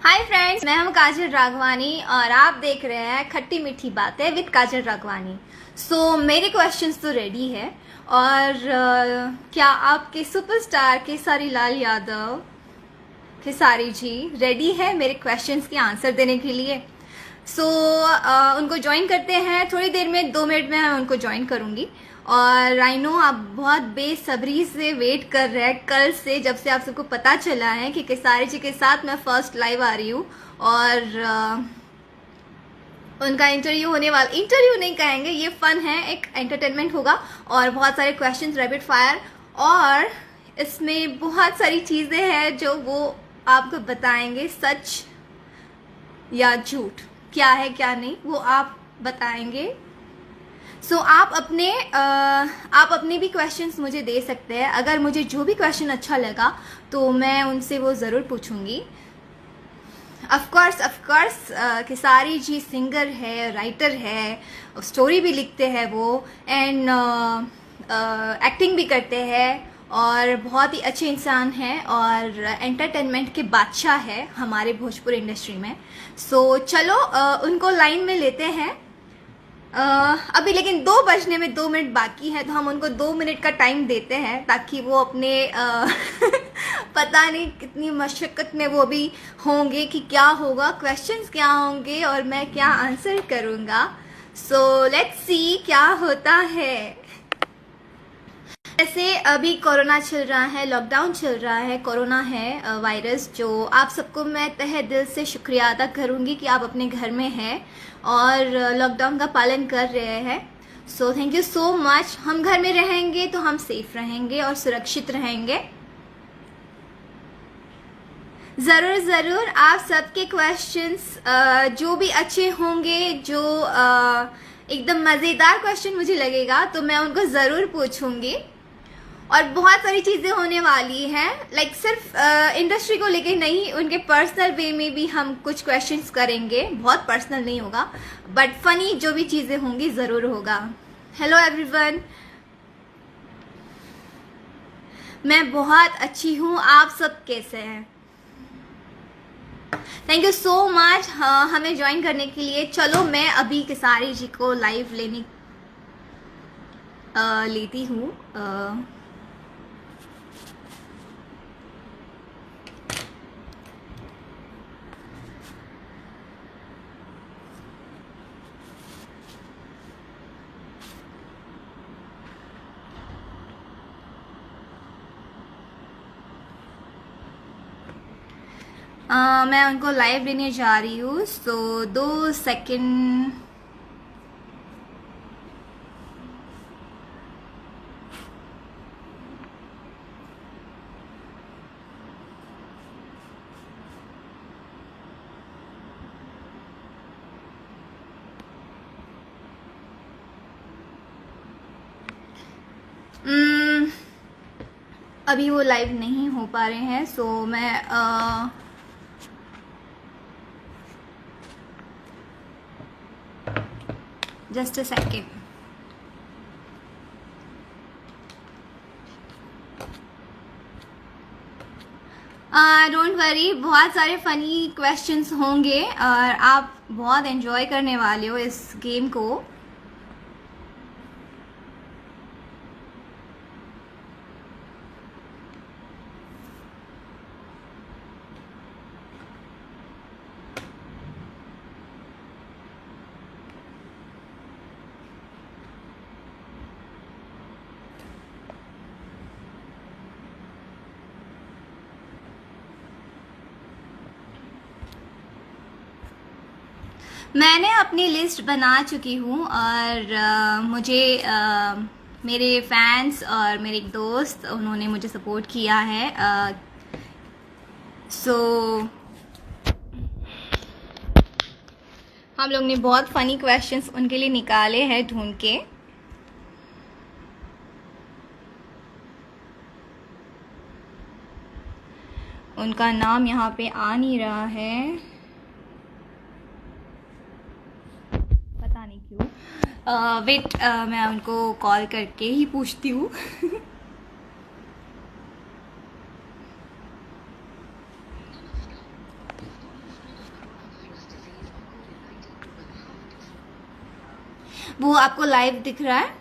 Hi friends, मैं हूं काजल राघवानी और आप देख रहे हैं खट्टी मीठी बातें विद काजल राघवानी। मेरे क्वेश्चंस तो रेडी है और क्या आपके सुपरस्टार केसारी लाल यादव खेसारी जी रेडी है मेरे क्वेश्चंस के आंसर देने के लिए? उनको ज्वाइन करते हैं थोड़ी देर में, 2 मिनट में मैं उनको ज्वाइन करूंगी। और आई नो आप बहुत बेसब्री से वेट कर रहे हैं कल से, जब से आप सबको पता चला है कि केसारी जी के साथ मैं फर्स्ट लाइव आ रही हूँ और उनका इंटरव्यू होने वाला, इंटरव्यू नहीं कहेंगे, ये फन है, एक एंटरटेनमेंट होगा और बहुत सारे क्वेश्चंस रैपिड फायर, और इसमें बहुत सारी चीज़ें हैं जो वो आपको बताएंगे, सच या झूठ, क्या है क्या नहीं वो आप बताएंगे। आप अपने भी क्वेश्चंस मुझे दे सकते हैं। अगर मुझे जो भी क्वेश्चन अच्छा लगा तो मैं उनसे वो ज़रूर पूछूंगी। Of course Khesari ji singer है, राइटर है, स्टोरी भी लिखते हैं वो, एंड एक्टिंग भी करते हैं और बहुत ही अच्छे इंसान हैं और एंटरटेनमेंट के बादशाह है हमारे भोजपुर इंडस्ट्री में। चलो उनको लाइन में लेते हैं। अभी लेकिन 2 बजने में 2 मिनट बाकी है, तो हम उनको 2 मिनट का टाइम देते हैं ताकि वो अपने पता नहीं कितनी मशक्कत में वो भी होंगे कि क्या होगा, क्वेश्चंस क्या होंगे और मैं क्या आंसर करूँगा। लेट्स सी क्या होता है। जैसे अभी कोरोना चल रहा है, लॉकडाउन चल रहा है, कोरोना है वायरस, जो आप सबको मैं तहे दिल से शुक्रिया अदा करूँगी कि आप अपने घर में हैं और लॉकडाउन का पालन कर रहे हैं। Thank you so much. हम घर में रहेंगे तो हम सेफ रहेंगे और सुरक्षित रहेंगे। ज़रूर आप सबके क्वेश्चंस जो भी अच्छे होंगे, जो एकदम मज़ेदार क्वेश्चन मुझे लगेगा तो मैं उनको ज़रूर पूछूंगी। और बहुत सारी चीज़ें होने वाली हैं, लाइक सिर्फ इंडस्ट्री को लेके नहीं, उनके पर्सनल वे में भी हम कुछ क्वेश्चंस करेंगे। बहुत पर्सनल नहीं होगा बट फनी जो भी चीज़ें होंगी ज़रूर होगा। हेलो एवरीवन, मैं बहुत अच्छी हूँ, आप सब कैसे हैं? थैंक यू सो मच हमें ज्वाइन करने के लिए। चलो मैं अभी केसारी जी को लाइव लेती हूँ। मैं उनको लाइव लेने जा रही हूँ, 2 सेकंड। अभी वो लाइव नहीं हो पा रहे हैं, मैं just a second. Don't worry, बहुत सारे फनी क्वेश्चंस होंगे और आप बहुत एंजॉय करने वाले हो इस गेम को। मैंने अपनी लिस्ट बना चुकी हूँ और मुझे मेरे फैंस और मेरे एक दोस्त, उन्होंने मुझे सपोर्ट किया है। हम लोग ने बहुत फनी क्वेश्चंस उनके लिए निकाले हैं ढूंढ के। उनका नाम यहाँ पे आ नहीं रहा है, पता नहीं क्यों। वेट, मैं उनको कॉल करके ही पूछती हूँ। वो आपको लाइव दिख रहा है?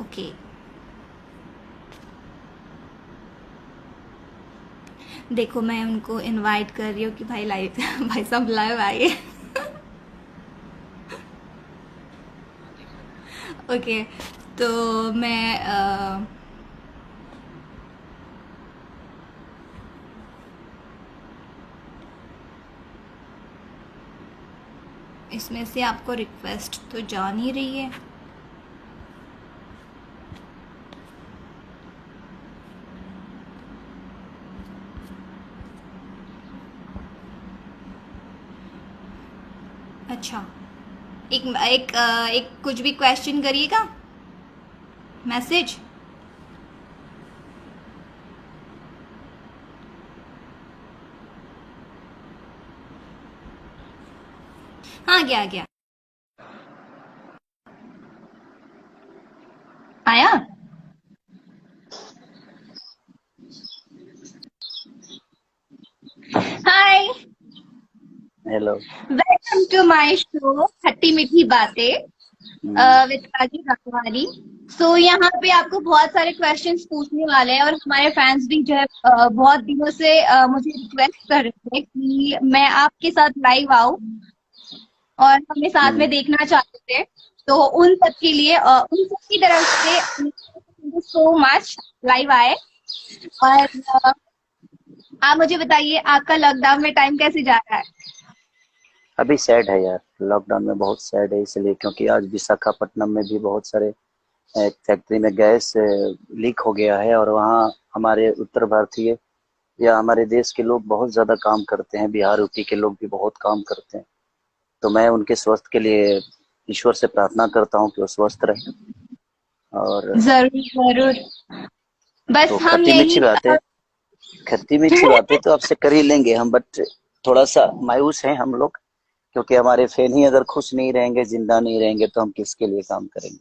ओके, देखो मैं उनको इनवाइट कर रही हूँ कि भाई लाइव भाई साहब लाइव आइए। ओके, तो मैं इसमें से आपको रिक्वेस्ट तो जा नहीं रही है। अच्छा, एक कुछ भी क्वेश्चन करिएगा, मैसेज। हाँ, गया गया, आया। Hi, hello, welcome to my show खट्टी मीठी बातें विद काजी काकवाली। सो यहाँ पे आपको बहुत सारे क्वेश्चंस पूछने वाले हैं और हमारे फैंस भी जो है बहुत दिनों से मुझे रिक्वेस्ट कर रहे थे कि मैं आपके साथ लाइव आऊं और हमें साथ में देखना चाहते थे। तो उन सब के लिए उन सब की तरफ से thank you so much live आए। और आप मुझे बताइए आपका लॉकडाउन में टाइम कैसे जा रहा है? अभी सैड है यार, लॉकडाउन में बहुत सैड है इसलिए क्योंकि आज विशाखापट्टनम में भी बहुत सारे फैक्ट्री में गैस लीक हो गया है और वहाँ हमारे उत्तर भारतीय या हमारे देश के लोग बहुत ज़्यादा काम करते हैं। बिहार यूपी के लोग भी बहुत काम करते हैं, तो मैं उनके स्वास्थ्य के लिए ईश्वर से प्रार्थना करता हूँ कि वो स्वस्थ रहे। और जरूर जरूर, बस तो हम यही खट्टी मीठी बातें तो आपसे कर ही लेंगे हम, बट थोड़ा सा मायूस हैं हम लोग क्योंकि हमारे फैन ही अगर खुश नहीं रहेंगे, जिंदा नहीं रहेंगे तो हम किसके लिए काम करेंगे।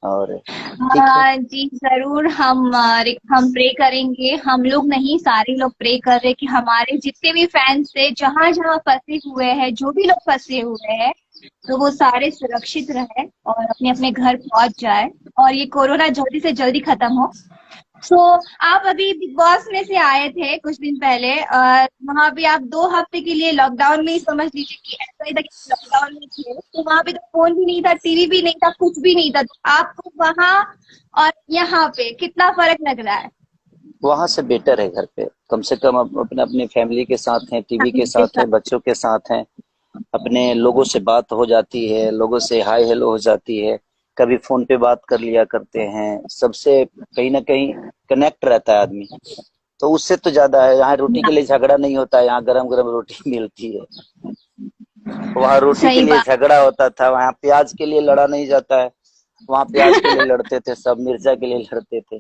और ठीक है, जी जरूर, हम प्रे करेंगे। हम लोग नहीं, सारे लोग प्रे कर रहे कि हमारे जितने भी फैंस थे जहां जहां फंसे हुए हैं, जो भी लोग फंसे हुए हैं, तो वो सारे सुरक्षित रहे और अपने अपने घर पहुंच जाए और ये कोरोना जल्दी से जल्दी खत्म हो। सो आप अभी बिग बॉस में से आए थे कुछ दिन पहले और वहां पे आप 2 हफ्ते के लिए लॉकडाउन में ही समझ लीजिए कि ऐसा ही था कि लॉकडाउन में थे। तो वहां पे तो फोन भी नहीं था, टीवी भी नहीं था, कुछ भी नहीं था। तो आपको वहां और यहाँ पे कितना फर्क लग रहा है? वहां से बेटर है। घर पे कम से कम अपने अपने फैमिली के साथ हैं, टीवी के फैमिली के साथ साथ। हैं, बच्चों के साथ हैं, अपने लोगों से बात हो जाती है, लोगों से हाय हेलो हो जाती है, कभी फोन पे बात कर लिया करते हैं, सबसे कहीं ना कहीं कनेक्ट रहता है आदमी। तो उससे तो ज्यादा है, यहाँ रोटी के लिए झगड़ा नहीं होता है, यहाँ गरम गरम रोटी मिलती है। वहाँ रोटी के सही लिए बात। झगड़ा होता था, वहाँ प्याज के लिए लड़ा नहीं जाता है। वहाँ प्याज के लिए लड़ते थे सब, मिर्चा के लिए लड़ते थे।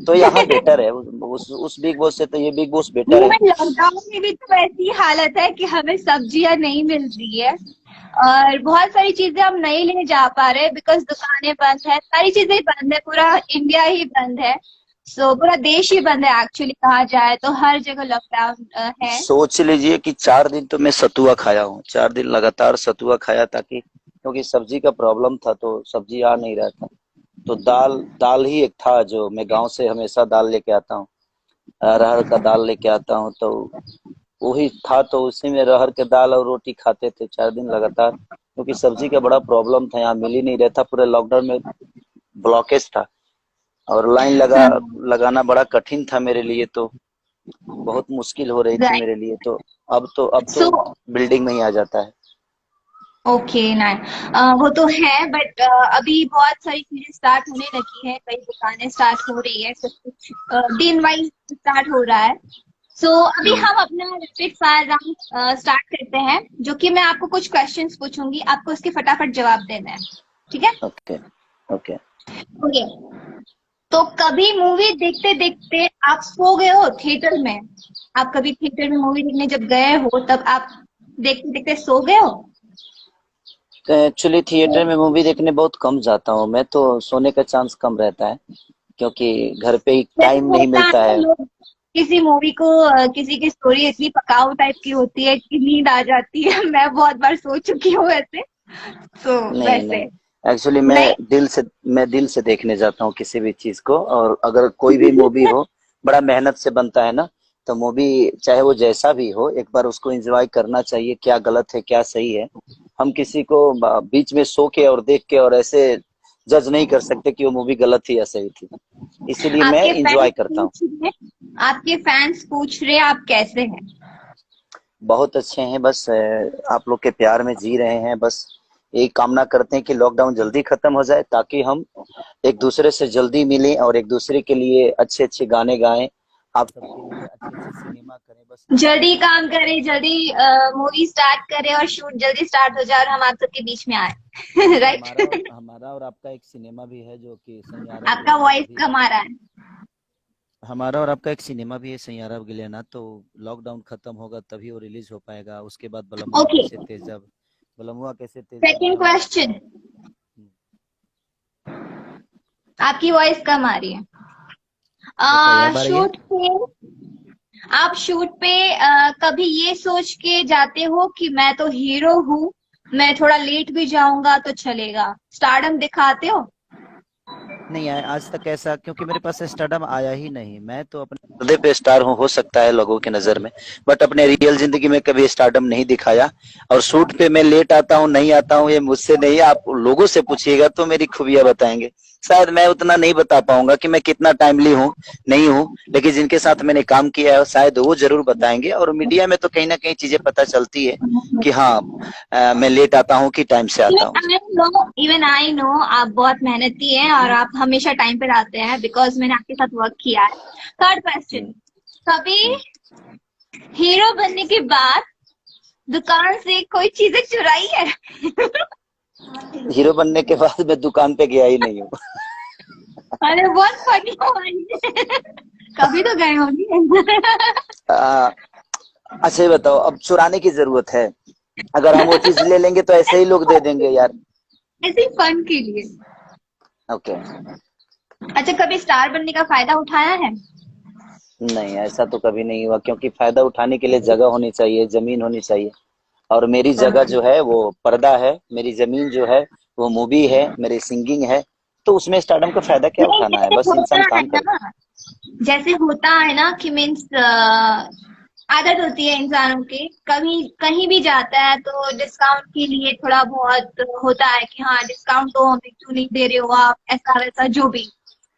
तो यहाँ बेटर है, उस बिग बॉस से तो ये बिग बॉस बेटर है। इवन लॉकडाउन में भी तो ऐसी हालत है कि हमें सब्जियां नहीं मिल रही है और बहुत सारी चीजें हम नहीं ले जा पा रहे बिकॉज दुकानें बंद है, सारी चीजें बंद है, पूरा इंडिया ही बंद है। सो पूरा देश ही बंद है एक्चुअली, कहा जाए तो हर जगह लॉकडाउन है। सोच लीजिए कि 4 दिन तो मैं सतुआ खाया हूँ, 4 दिन लगातार सतुआ खाया ताकि क्योंकि सब्जी का प्रॉब्लम था तो सब्जी आ नहीं रहा था। तो दाल दाल ही एक था जो मैं गांव से हमेशा दाल लेके आता हूँ, अरहर का दाल लेके आता हूँ, तो वही था। तो उसी में अरहर के दाल और रोटी खाते थे 4 दिन लगातार, क्योंकि सब्जी का बड़ा प्रॉब्लम था, यहाँ मिल ही नहीं रहा था। पूरे लॉकडाउन में ब्लॉकेज था और लाइन लगाना बड़ा कठिन था मेरे लिए, तो बहुत मुश्किल हो रही थी राइट। मेरे लिए। तो अब तो सो बिल्डिंग में ही आ जाता है। ओके नाइन, वो तो है बट अभी बहुत सारी चीजें स्टार्ट होने लगी है, कई दुकानें स्टार्ट हो रही है, सब कुछ दिन वाइज स्टार्ट हो रहा है। सो अभी हम्म, हम अपना रैपिड फायर राउंड स्टार्ट करते हैं, जो कि मैं आपको कुछ क्वेश्चंस पूछूंगी, आपको उसके फटाफट जवाब देना है। ठीक है? Okay okay. ओके, तो कभी मूवी देखते देखते आप सो गए हो थिएटर में? आप कभी थिएटर में मूवी देखने जब गए हो तब आप देखते देखते सो गए हो? एक्चुअली थिएटर में मूवी देखने बहुत कम जाता हूँ मैं, तो सोने का चांस कम रहता है क्योंकि घर पे ही जैसे टाइम नहीं होता है मिलता ना, है। लोग किसी मूवी को किसी की स्टोरी इतनी पकाऊ टाइप की होती है कि नींद आ जाती है। मैं बहुत बार सो चुकी हूँ ऐसे। तो नहीं वैसे नहीं, एक्चुअली नहीं। मैं दिल से देखने जाता हूँ किसी भी चीज को। और अगर कोई भी मूवी हो, बड़ा मेहनत से बनता है ना, तो मूवी चाहे वो जैसा भी हो, एक बार उसको एंजॉय करना चाहिए। क्या गलत है क्या सही है, हम किसी को बीच में सो के और देख के और ऐसे जज नहीं कर सकते कि वो मूवी गलत थी या सही थी। इसीलिए मैं आपके फैंस एंजॉय करता हूँ। पूछ रहे आपके फैंस पूछ रहे आप कैसे हैं? बहुत अच्छे हैं, बस आप लोग के प्यार में जी रहे हैं। बस यही कामना करते हैं कि लॉकडाउन जल्दी खत्म हो जाए, ताकि हम एक दूसरे से जल्दी मिलें और एक दूसरे के लिए अच्छे अच्छे गाने गाएं, आप सबके लिए अच्छे अच्छे सिनेमा करें। बस यही जल्दी दुआ है। काम करें, जल्दी मूवी स्टार्ट करें और शूट जल्दी स्टार्ट हो जाए और हम आप सबके बीच में आए। क्योंकि राइट। हमारा और आपका एक सिनेमा भी है जो कि सैयारा आपका गिलियाना वॉइस अभी कम है। आ रहा है। हमारा और आपका एक सिनेमा भी है सैयारा गिलियाना, तो लॉकडाउन खत्म होगा तभी वो रिलीज हो पाएगा। उसके बाद ओके, बलमुआ कैसे तेजाब भी सेकंड हम लोग क्वेश्चन। का। आपकी वॉइस कम आ रही है। ओके, अब आ रही है। शूट पे आप शूट पे कभी ये सोच के जाते हो कि मैं तो हीरो हूँ, मैं थोड़ा लेट भी जाऊंगा तो चलेगा, स्टारडम दिखाते हो? नहीं आज तक ऐसा, क्योंकि मेरे पास स्टारडम आया ही नहीं। मैं तो अपने पर्दे पे स्टार हूँ, हो सकता है लोगों की नजर में, बट अपने रियल जिंदगी में कभी स्टारडम नहीं दिखाया। और शूट पे मैं लेट आता हूँ नहीं आता हूँ, ये मुझसे नहीं, आप लोगों से पूछिएगा तो मेरी खूबियां बताएंगे। शायद मैं उतना नहीं बता पाऊंगा कि मैं कितना टाइमली हूँ, नहीं हूँ, लेकिन जिनके साथ मैंने काम किया है शायद वो जरूर बताएंगे। और मीडिया में तो कहीं ना कहीं चीजें पता चलती है कि हाँ, मैं लेट आता हूँ कि टाइम से आता हूँ। इवन आई नो आप बहुत मेहनती हैं और आप हमेशा टाइम पे आते हैं, बिकॉज मैंने आपके साथ वर्क किया है। Third question. हम्म, कभी हम्म। हीरो बनने के बाद दुकान से कोई चीजें चुराई है? हीरो बनने के बाद मैं दुकान पे गया ही नहीं हूँ। अरे बहुत फनी हो रही है। कभी तो गए होंगे। आ, अच्छा ये बताओ, अब चुराने की जरूरत है? अगर हम वो चीज ले लेंगे तो ऐसे ही लोग दे देंगे यार। ऐसे ही फन के लिए। ओके। अच्छा, कभी स्टार बनने का फायदा उठाया है? नहीं, ऐसा तो कभी नहीं हुआ, क्योंकि फायदा उठाने के लिए जगह होनी चाहिए, जमीन होनी चाहिए। और मेरी जगह जो है वो पर्दा है, मेरी जमीन जो है वो मूवी है, मेरी सिंगिंग है। तो उसमें स्टारडम का फायदा क्या नहीं, उठाना है, बस इंसान काम करे। जैसे होता है ना कि मीन्स आदत होती है इंसानों की, कभी कहीं भी जाता है तो डिस्काउंट के लिए थोड़ा बहुत होता है कि हाँ डिस्काउंट तो हमें क्यों नहीं दे रहे हो आप, ऐसा वैसा जो भी,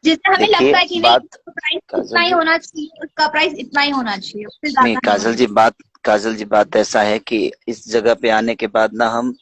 जिससे हमें लगता देखिए है कि नहीं, बात, उसका प्राइस इतना काजल ही जी, होना चाहिए, उसका प्राइस इतना ही होना चाहिए, उससे नहीं ज्यादा नहीं होना काजल जी बात ऐसा है कि इस जगह पे आने के बाद ना हम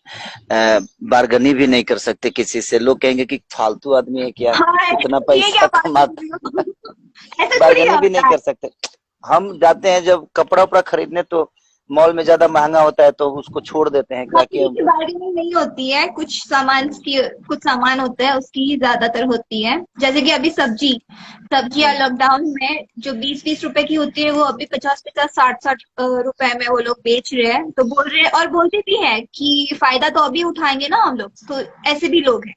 बारगनी भी नहीं कर सकते किसी से। लोग कहेंगे कि फालतू आदमी है क्या, चाहिए। हाँ, इतना ये क्या पैसा बात कर कमाता। रही हो? ऐसे थोड़ी बारगेनिंग भी नहीं होता है। कर सकते। हम जाते हैं जब कपड़ा उपड़ा खरीदने, तो मॉल में ज्यादा महंगा होता है तो उसको छोड़ देते हैं ताकि कपड़े हम। की बार्गेनिंग नहीं होती है, कुछ सामान होते हैं उसकी ही ज्यादातर होती है। जैसे कि अभी सब्जियां हम्म, लॉकडाउन में जो 20-20 रुपए की होती है वो अभी 50-50 60-60 रुपए में वो लोग बेच रहे हैं, तो बोल रहे हैं और बोलते भी हैं कि फायदा तो अभी उठाएंगे ना हम लोग, तो ऐसे भी लोग हैं।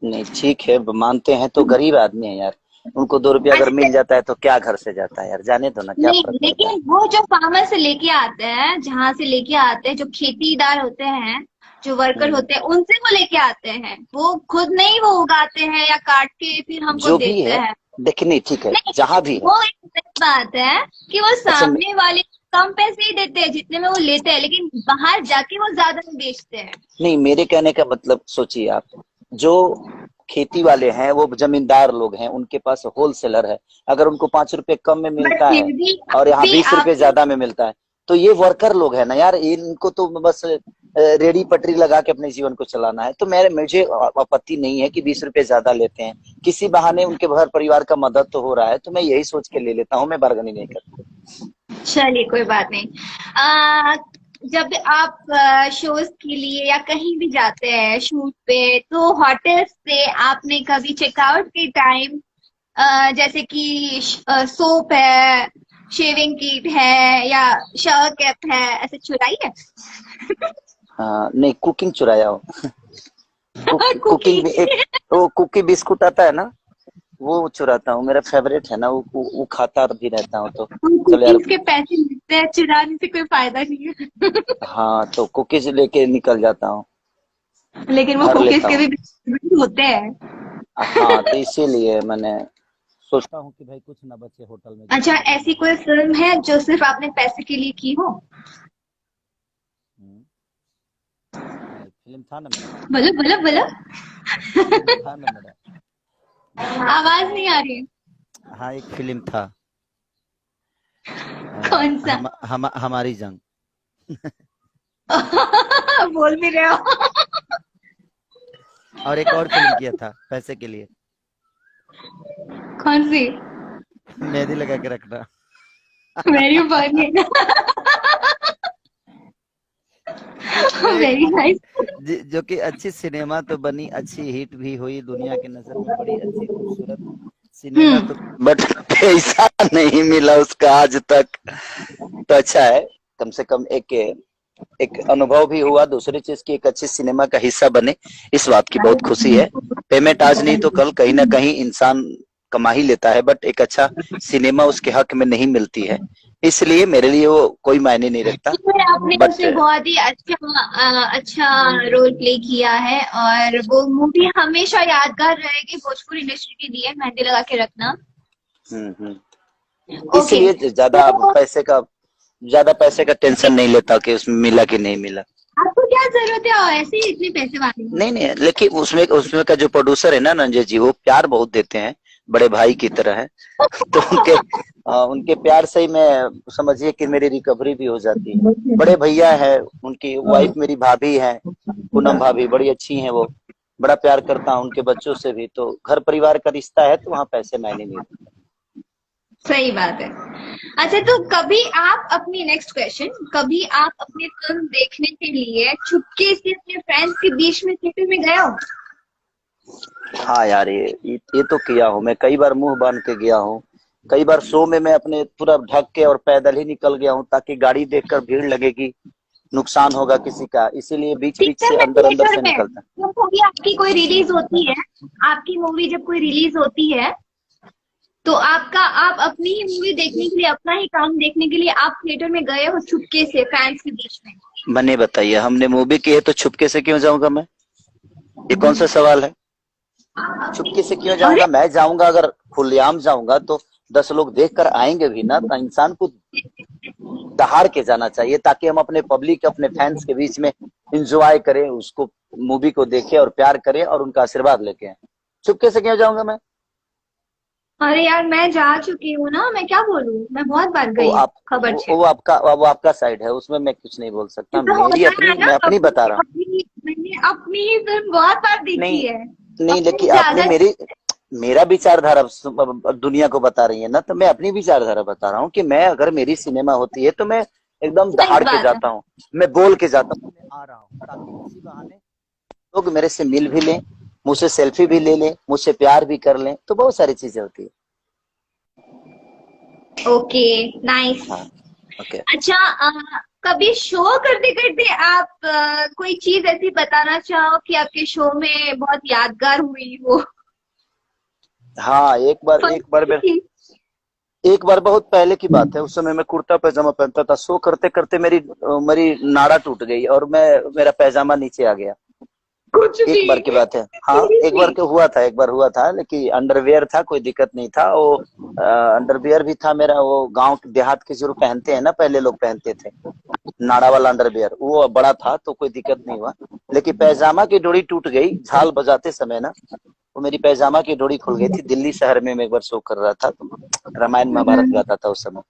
नहीं ठीक है, मानते हैं, तो गरीब आदमी है यार। उनको 2 रुपया अगर अच्छा, मिल जाता है तो क्या घर से जाता है यार, जाने दो ना, क्या नहीं, फर्क पड़ता है। लेकिन वो जो फार्मर से लेके आते हैं, जहां से लेके आते हैं, जो खेतीदार होते हैं, जो वर्कर हम्म, होते हैं, उनसे वो लेके आते हैं, वो खुद नहीं वो उगाते हैं या काट के फिर हमको जो भी देते है, हैं। देखिए नहीं ठीक है, नहीं, जहां भी है। वो एक अलग बात है कि वो अच्छा सामने वाले कम पैसे ही देते हैं जितने में वो लेते हैं, लेकिन बाहर जाके वो ज्यादा में बेचते हैं। नहीं, मेरे कहने का मतलब सोचिए आप, जो खेती वाले हैं वो जमींदार लोग हैं, उनके पास होलसेलर है। अगर उनको 5 रुपए कम में बट मिलता फिर है भी और यहाँ भी 20 रुपए आपके ज्यादा में मिलता है, तो ये वर्कर लोग है ना यार, इनको तो बस रेडी पटरी लगा के अपने जीवन को चलाना है। तो मुझे आपत्ति नहीं है कि 20 रुपए ज्यादा लेते हैं, किसी बहाने उनके घर परिवार का मदद तो हो रहा है, तो मैं यही सोच के ले लेता हूँ, मैं बार्गेनिंग नहीं करता। चलिए कोई बात नहीं। जब आप शोज के लिए या कहीं भी जाते हैं शूट पे, तो होटल से आपने कभी चेकआउट के टाइम जैसे कि सोप है, शेविंग किट है या शावर कैप है, ऐसे चुराई है? नहीं, कुकिंग चुराया हो। Cooking cookie. भी एक, वो कुकी बिस्कुट आता है ना, वो चुराता हूँ, मेरा फेवरेट है ना, वो खाता भी रहता हूँ तो। चलो यार। कुकीज के पैसे मिलते हैं, चुराने से कोई फायदा नहीं है। हाँ, तो कुकीज लेके निकल जाता हूँ, लेकिन वो भर कुकीज लेता के हूँ। भी होते हैं। हाँ, तो इसीलिए मैंने सोचता हूँ कि भाई कुछ ना बचे होटल में अच्छा, जितना भी ऐसी खाना कोई है। फिल्म है जो सिर्फ आपने पैसे के लिए की हो? हम्म, हाँ, एक फिल्म था ना मेरा। बोलो बोलो बोलो। फिल्म था ना मेरा। आवाज नहीं आ रही है। हाँ, एक फिल्म था। कौन सा? हमारी जंग। बोल भी रहे हो। और एक और फिल्म किया था पैसे के लिए। कौन सी? मेहंदी लगा के रखना। Very funny. जिसमें एक वेरी नाइस। जो कि अच्छी सिनेमा तो बनी, अच्छी हिट भी हुई दुनिया की नजर में, बड़ी अच्छी खूबसूरत सिनेमा तो, बट पैसा नहीं मिला उसका आज तक। तो अच्छा है, कम से कम एक एक अनुभव भी हुआ, दूसरी चीज की एक अच्छी सिनेमा का हिस्सा बने, इस बात की बहुत खुशी है। पेमेंट आज नहीं तो कल कहीं ना कहीं इंसान कमा ही लेता है, बट एक अच्छा सिनेमा उसके हक में नहीं मिलती है, इसलिए मेरे लिए वो कोई मायने नहीं रखता। आपने बट उसमें बहुत ही अच्छा रोल प्ले किया है, और वो मूवी हमेशा यादगार रहेगी भोजपुरी इंडस्ट्री के लिए, मेहंदी लगा के रखना। ओके। इसलिए तो ज्यादा पैसे का टेंशन नहीं लेता कि उसमें मिला कि नहीं मिला। आपको क्या जरूरत है ऐसे ही इतने पैसे वाले हो? नहीं नहीं, लेकिन उसमें उसमें का जो प्रोड्यूसर है ना रंजय जी, वो प्यार बहुत देते हैं, बड़े भाई की तरह है। तो उनके प्यार से ही मैं समझिए कि मेरी रिकवरी भी हो जाती है। बड़े भैया है, उनकी वाइफ मेरी भाभी है, पूनम भाभी, बड़ी अच्छी हैं वो, बड़ा प्यार करता हूँ उनके बच्चों से भी, तो घर परिवार का रिश्ता है तो वहाँ पैसे मायने नहीं रखते। सही बात है। अच्छा, तो कभी आप अपनी नेक्स्ट क्वेश्चन, कभी आप अपनी फिल्म देखने के लिए चुपके से अपने फ्रेंड्स के बीच में थिएटर में गए हो? हाँ यार, ये तो किया हूँ मैं, कई बार मुंह बांध के गया हूँ। कई बार शो में मैं अपने पूरा ढक के और पैदल ही निकल गया हूँ, ताकि गाड़ी देखकर भीड़ लगेगी, नुकसान होगा किसी का, इसीलिए बीच बीच थिएटर से में, अंदर अंदर थिएटर से में निकलता। जब मूवी आपकी कोई रिलीज होती है, आपकी मूवी जब कोई रिलीज होती है, तो आप अपनी ही मूवी देखने के लिए, अपना ही काम देखने के लिए आप थिएटर में गए हो चुपके से फैंस के बीच में? मैंने बताइए, हमने मूवी की है तो छुपके से क्यों जाऊंगा मैं? ये कौन सा सवाल है? चुपके से क्यों अरे, जाऊंगा? मैं जाऊंगा, अगर खुलेआम जाऊंगा तो 10 लोग देख कर आएंगे भी ना, तो इंसान को दहाड़ के जाना चाहिए, ताकि हम अपने पब्लिक, अपने फैंस के बीच में इंजॉय करें, उसको मूवी को देखें और प्यार करें और उनका आशीर्वाद लेके आए। चुपके से क्यों जाऊंगा मैं? अरे यार, मैं जा चुकी हूँ ना, मैं क्या बोलूँ, मैं बहुत बार वो गई हूँ आप खबर से। वो आपका साइड है, उसमें मैं कुछ नहीं बोल सकता, ऐसा मेरी होता है अपनी, ना, मैं अपनी बता रहा हूँ। मैंने अपनी ही फिल्म बहुत बार देखी नहीं है। नहीं, अपनी लेकिन आपने ज्यादा। मेरा विचारधारा दुनिया को बता रही है ना, तो मैं अपनी विचारधारा बता रहा हूँ कि मैं, अगर मेरी सिनेमा होती है तो मैं एकदम सही दहाड़ के बात है। जाता हूँ, मैं बोल के जाता हूँ मैं आ रहा हूँ, ताकि इसी बहाने लोग मेरे से मिल भी लें, मुझसे सेल्फी भी ले लें, मुझसे प्यार भी कर लें, तो बहुत सारी चीजें होती है। Okay, nice. हाँ, ओके। अच्छा, कभी शो करते करते आप कोई चीज ऐसी बताना चाहो कि आपके शो में बहुत यादगार हुई हो? हाँ, एक बार बहुत पहले की बात है, उस समय मैं कुर्ता पैजामा पहनता था, शो करते करते मेरी मेरी नाड़ा टूट गई और मेरा पैजामा नीचे आ गया। कुछ एक भी? बार की बात है। हाँ, सीरियसली? एक बार हुआ था, लेकिन अंडरवियर था, कोई दिक्कत नहीं था वो। अंडरवियर भी था मेरा, वो गांव देहात के जो पहनते हैं ना, पहले लोग पहनते थे, नाड़ा वाला अंडरवियर, वो बड़ा था तो कोई दिक्कत नहीं हुआ। लेकिन पैजामा की डोरी टूट गई झाल बजाते समय ना, वो मेरी पैजामा की डोरी खुल गई थी। दिल्ली शहर में मैं एक बार शो कर रहा था, तो रामायण महाभारत गाता था उस समय,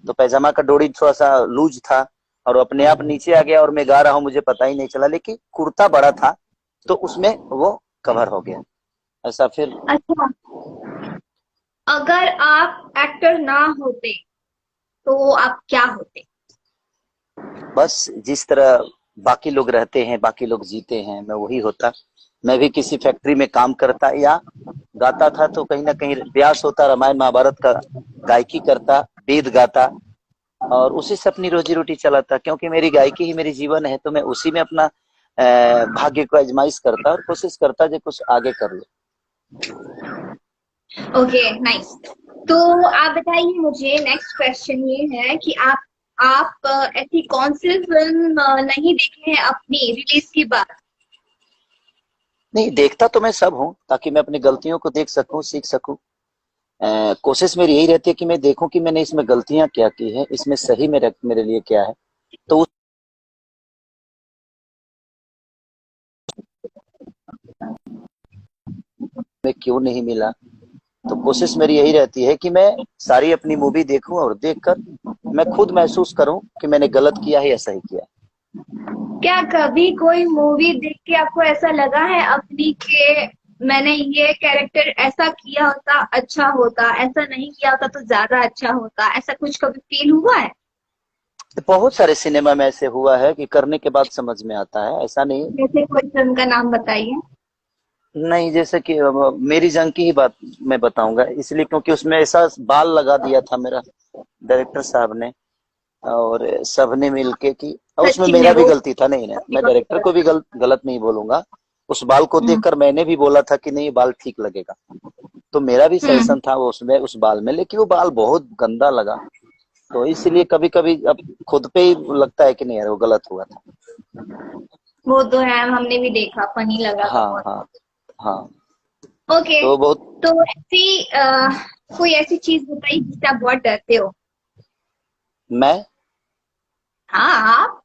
तो पैजामा का डोरी थोड़ा सा लूज था और अपने आप नीचे आ गया और मैं गा रहा हूँ, मुझे पता ही नहीं चला, लेकिन कुर्ता बड़ा था तो उसमें वो कवर हो गया। ऐसा फिर। अच्छा, अगर आप एक्टर ना होते तो आप क्या होते? बस जिस तरह बाकी लोग रहते हैं, बाकी लोग जीते हैं, मैं वही होता। मैं भी किसी फैक्ट्री में काम करता, या गाता था तो कहीं ना कहीं प्रयास होता, रामायण महाभारत का गायकी करता, वेद गाता, और उसी से अपनी रोजी रोटी चलाता, क्योंकि मेरी गायकी ही मेरी जीवन है, तो मैं उसी में अपना भाग्य को आजमाइश करता और कोशिश करता जो कुछ आगे कर लो। Okay, nice. तो आप बताइए मुझे, नेक्स्ट क्वेश्चन ये है कि आप ऐसी कौन सी फिल्म नहीं देखे हैं अपनी रिलीज के बाद? नहीं, देखता तो मैं सब हूँ ताकि मैं अपनी गलतियों को देख सकूं, सीख सकूं। कोशिश मेरी यही रहती है कि मैं देखूं कि मैंने इसमें गलतियां क्या की है, इसमें सही मेरे लिए क्या है, तो उसमें क्यों नहीं मिला। तो कोशिश मेरी यही रहती है कि मैं सारी अपनी मूवी देखूं और देखकर मैं खुद महसूस करूं कि मैंने गलत किया है या सही किया है। क्या कभी कोई मूवी देख के आपको ऐसा लगा है अपनी के मैंने ये कैरेक्टर ऐसा किया होता अच्छा होता, ऐसा नहीं किया होता तो ज्यादा अच्छा होता, ऐसा कुछ कभी फील हुआ है? तो बहुत सारे सिनेमा में ऐसे हुआ है कि करने के बाद समझ में आता है, ऐसा नहीं। जैसे कोई फिल्म का नाम बताइए। नहीं, जैसे कि मेरी जंग की ही बात मैं बताऊंगा, इसलिए क्योंकि उसमें ऐसा बाल लगा दिया था मेरा डायरेक्टर साहब ने और सबने मिलके कि, और उसमें सच्ची में मेरा भी वो गलती था। नहीं ना, मैं डायरेक्टर को भी गलत नहीं बोलूंगा। उस बाल को हम्म देखकर मैंने भी बोला था कि नहीं, ये बाल ठीक लगेगा, तो मेरा भी हम्म सजेशन था वो उसमें उस बाल में, लेकिन वो बाल बहुत गंदा लगा। तो इसलिए कभी कभी अब खुद पे ही लगता है कि नहीं यार, वो गलत हुआ था। वो तो है, हमने भी देखा, फनी लगा था हाँ बहुत। हाँ हाँ। ओके। तो बहुत, तो ऐसी कोई ऐसी चीज बताइए जिससे आप बहुत डरते हो? मैं हाँ, आप।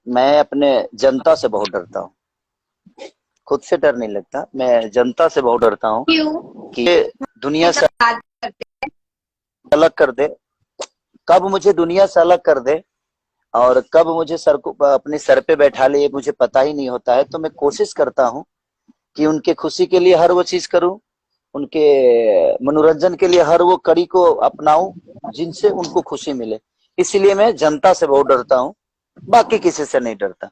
मैं अपने जनता से बहुत डरता हूँ। खुद से डर नहीं लगता, मैं जनता से बहुत डरता हूँ क्यों? कि ये दुनिया मतलब से बात करते अलग कर दे। कब मुझे दुनिया से अलग कर दे और कब मुझे सर को अपने सर पे बैठा ले, ये मुझे पता ही नहीं होता है। तो मैं कोशिश करता हूँ कि उनके खुशी के लिए हर वो चीज करूं, उनके मनोरंजन के लिए हर वो कड़ी को अपनाऊं जिनसे उनको खुशी मिले। इसलिए मैं जनता से बहुत डरता हूँ, बाकी किसी से नहीं डरता।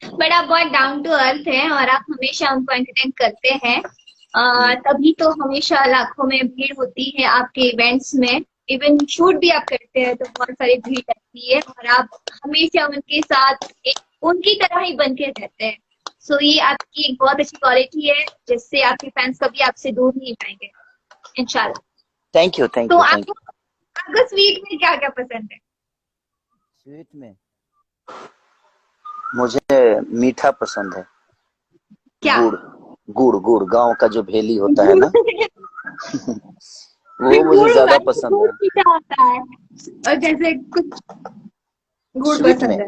बट आप बहुत डाउन टू अर्थ हैं और आप हमेशा हमको एंटरटेन करते हैं। हम्म। तभी तो हमेशा लाखों में भीड़ होती है आपके इवेंट्स में। इवन शूट भी आप करते हैं तो बहुत सारी भीड़ रहती है और आप हमेशा उनके साथ एक उनकी तरह ही बन के रहते हैं। सो ये आपकी एक बहुत अच्छी क्वालिटी है जिससे आपके फैंस कभी आपसे दूर नहीं जाएंगे, इंशाल्लाह। थैंक यू तो थैंक यू थैंक आपको आपको स्वीट में क्या क्या पसंद है? यू। स्वीट में मुझे मीठा पसंद है। क्या? गुड़, गुड़ गुड़ गांव का जो भेली होता है ना, वो मुझे गुड़ ज्यादा वाला पसंद गुड़ है। मीठा होता है और जैसे कुछ गुड़ स्वीट में पसंद है।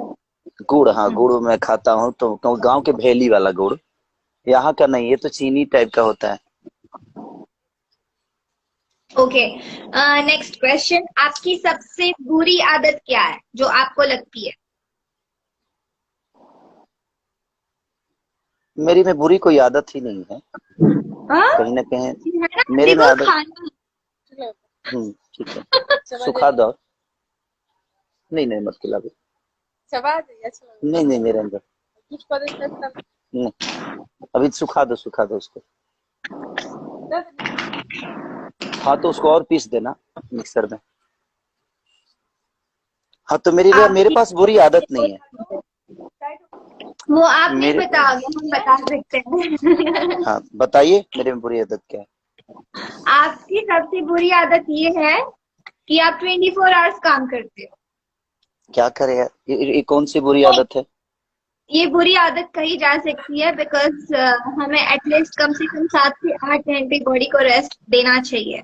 गुड़, हाँ गुड़ मैं खाता हूँ, तो गांव के भेली वाला गुड़, यहाँ का नहीं, ये तो चीनी टाइप का होता है। Okay, next question. आपकी सबसे बुरी आदत क्या है जो आपको लगती है? मेरी में बुरी कोई आदत ही नहीं है, हाँ, कहीं ना कहीं है ना, मेरे में देखो आदत। खाना। ठीक है, सुखा दो। नहीं नहीं, मत खिला दो। नहीं नहीं, मेरे अंदर नहीं। अभी सुखा दो उसको। हाँ, तो उसको और पीस देना मिक्सर में। हाँ, तो मेरे आपकी पास बुरी आदत सबसे नहीं है। बुरी आदत, वो आप नहीं मेरे बताओगे, हम बता सकते हैं। हाँ, बताइए मेरे में बुरी आदत क्या है। आपकी सबसे बुरी आदत ये है कि आप 24 आवर्स काम करते हो। क्या करे यार, ये कौन सी बुरी आदत है। ये बुरी आदत कही जा सकती है बिकॉज हमें एटलीस्ट कम से कम 7 से 8 घंटे बॉडी को रेस्ट देना चाहिए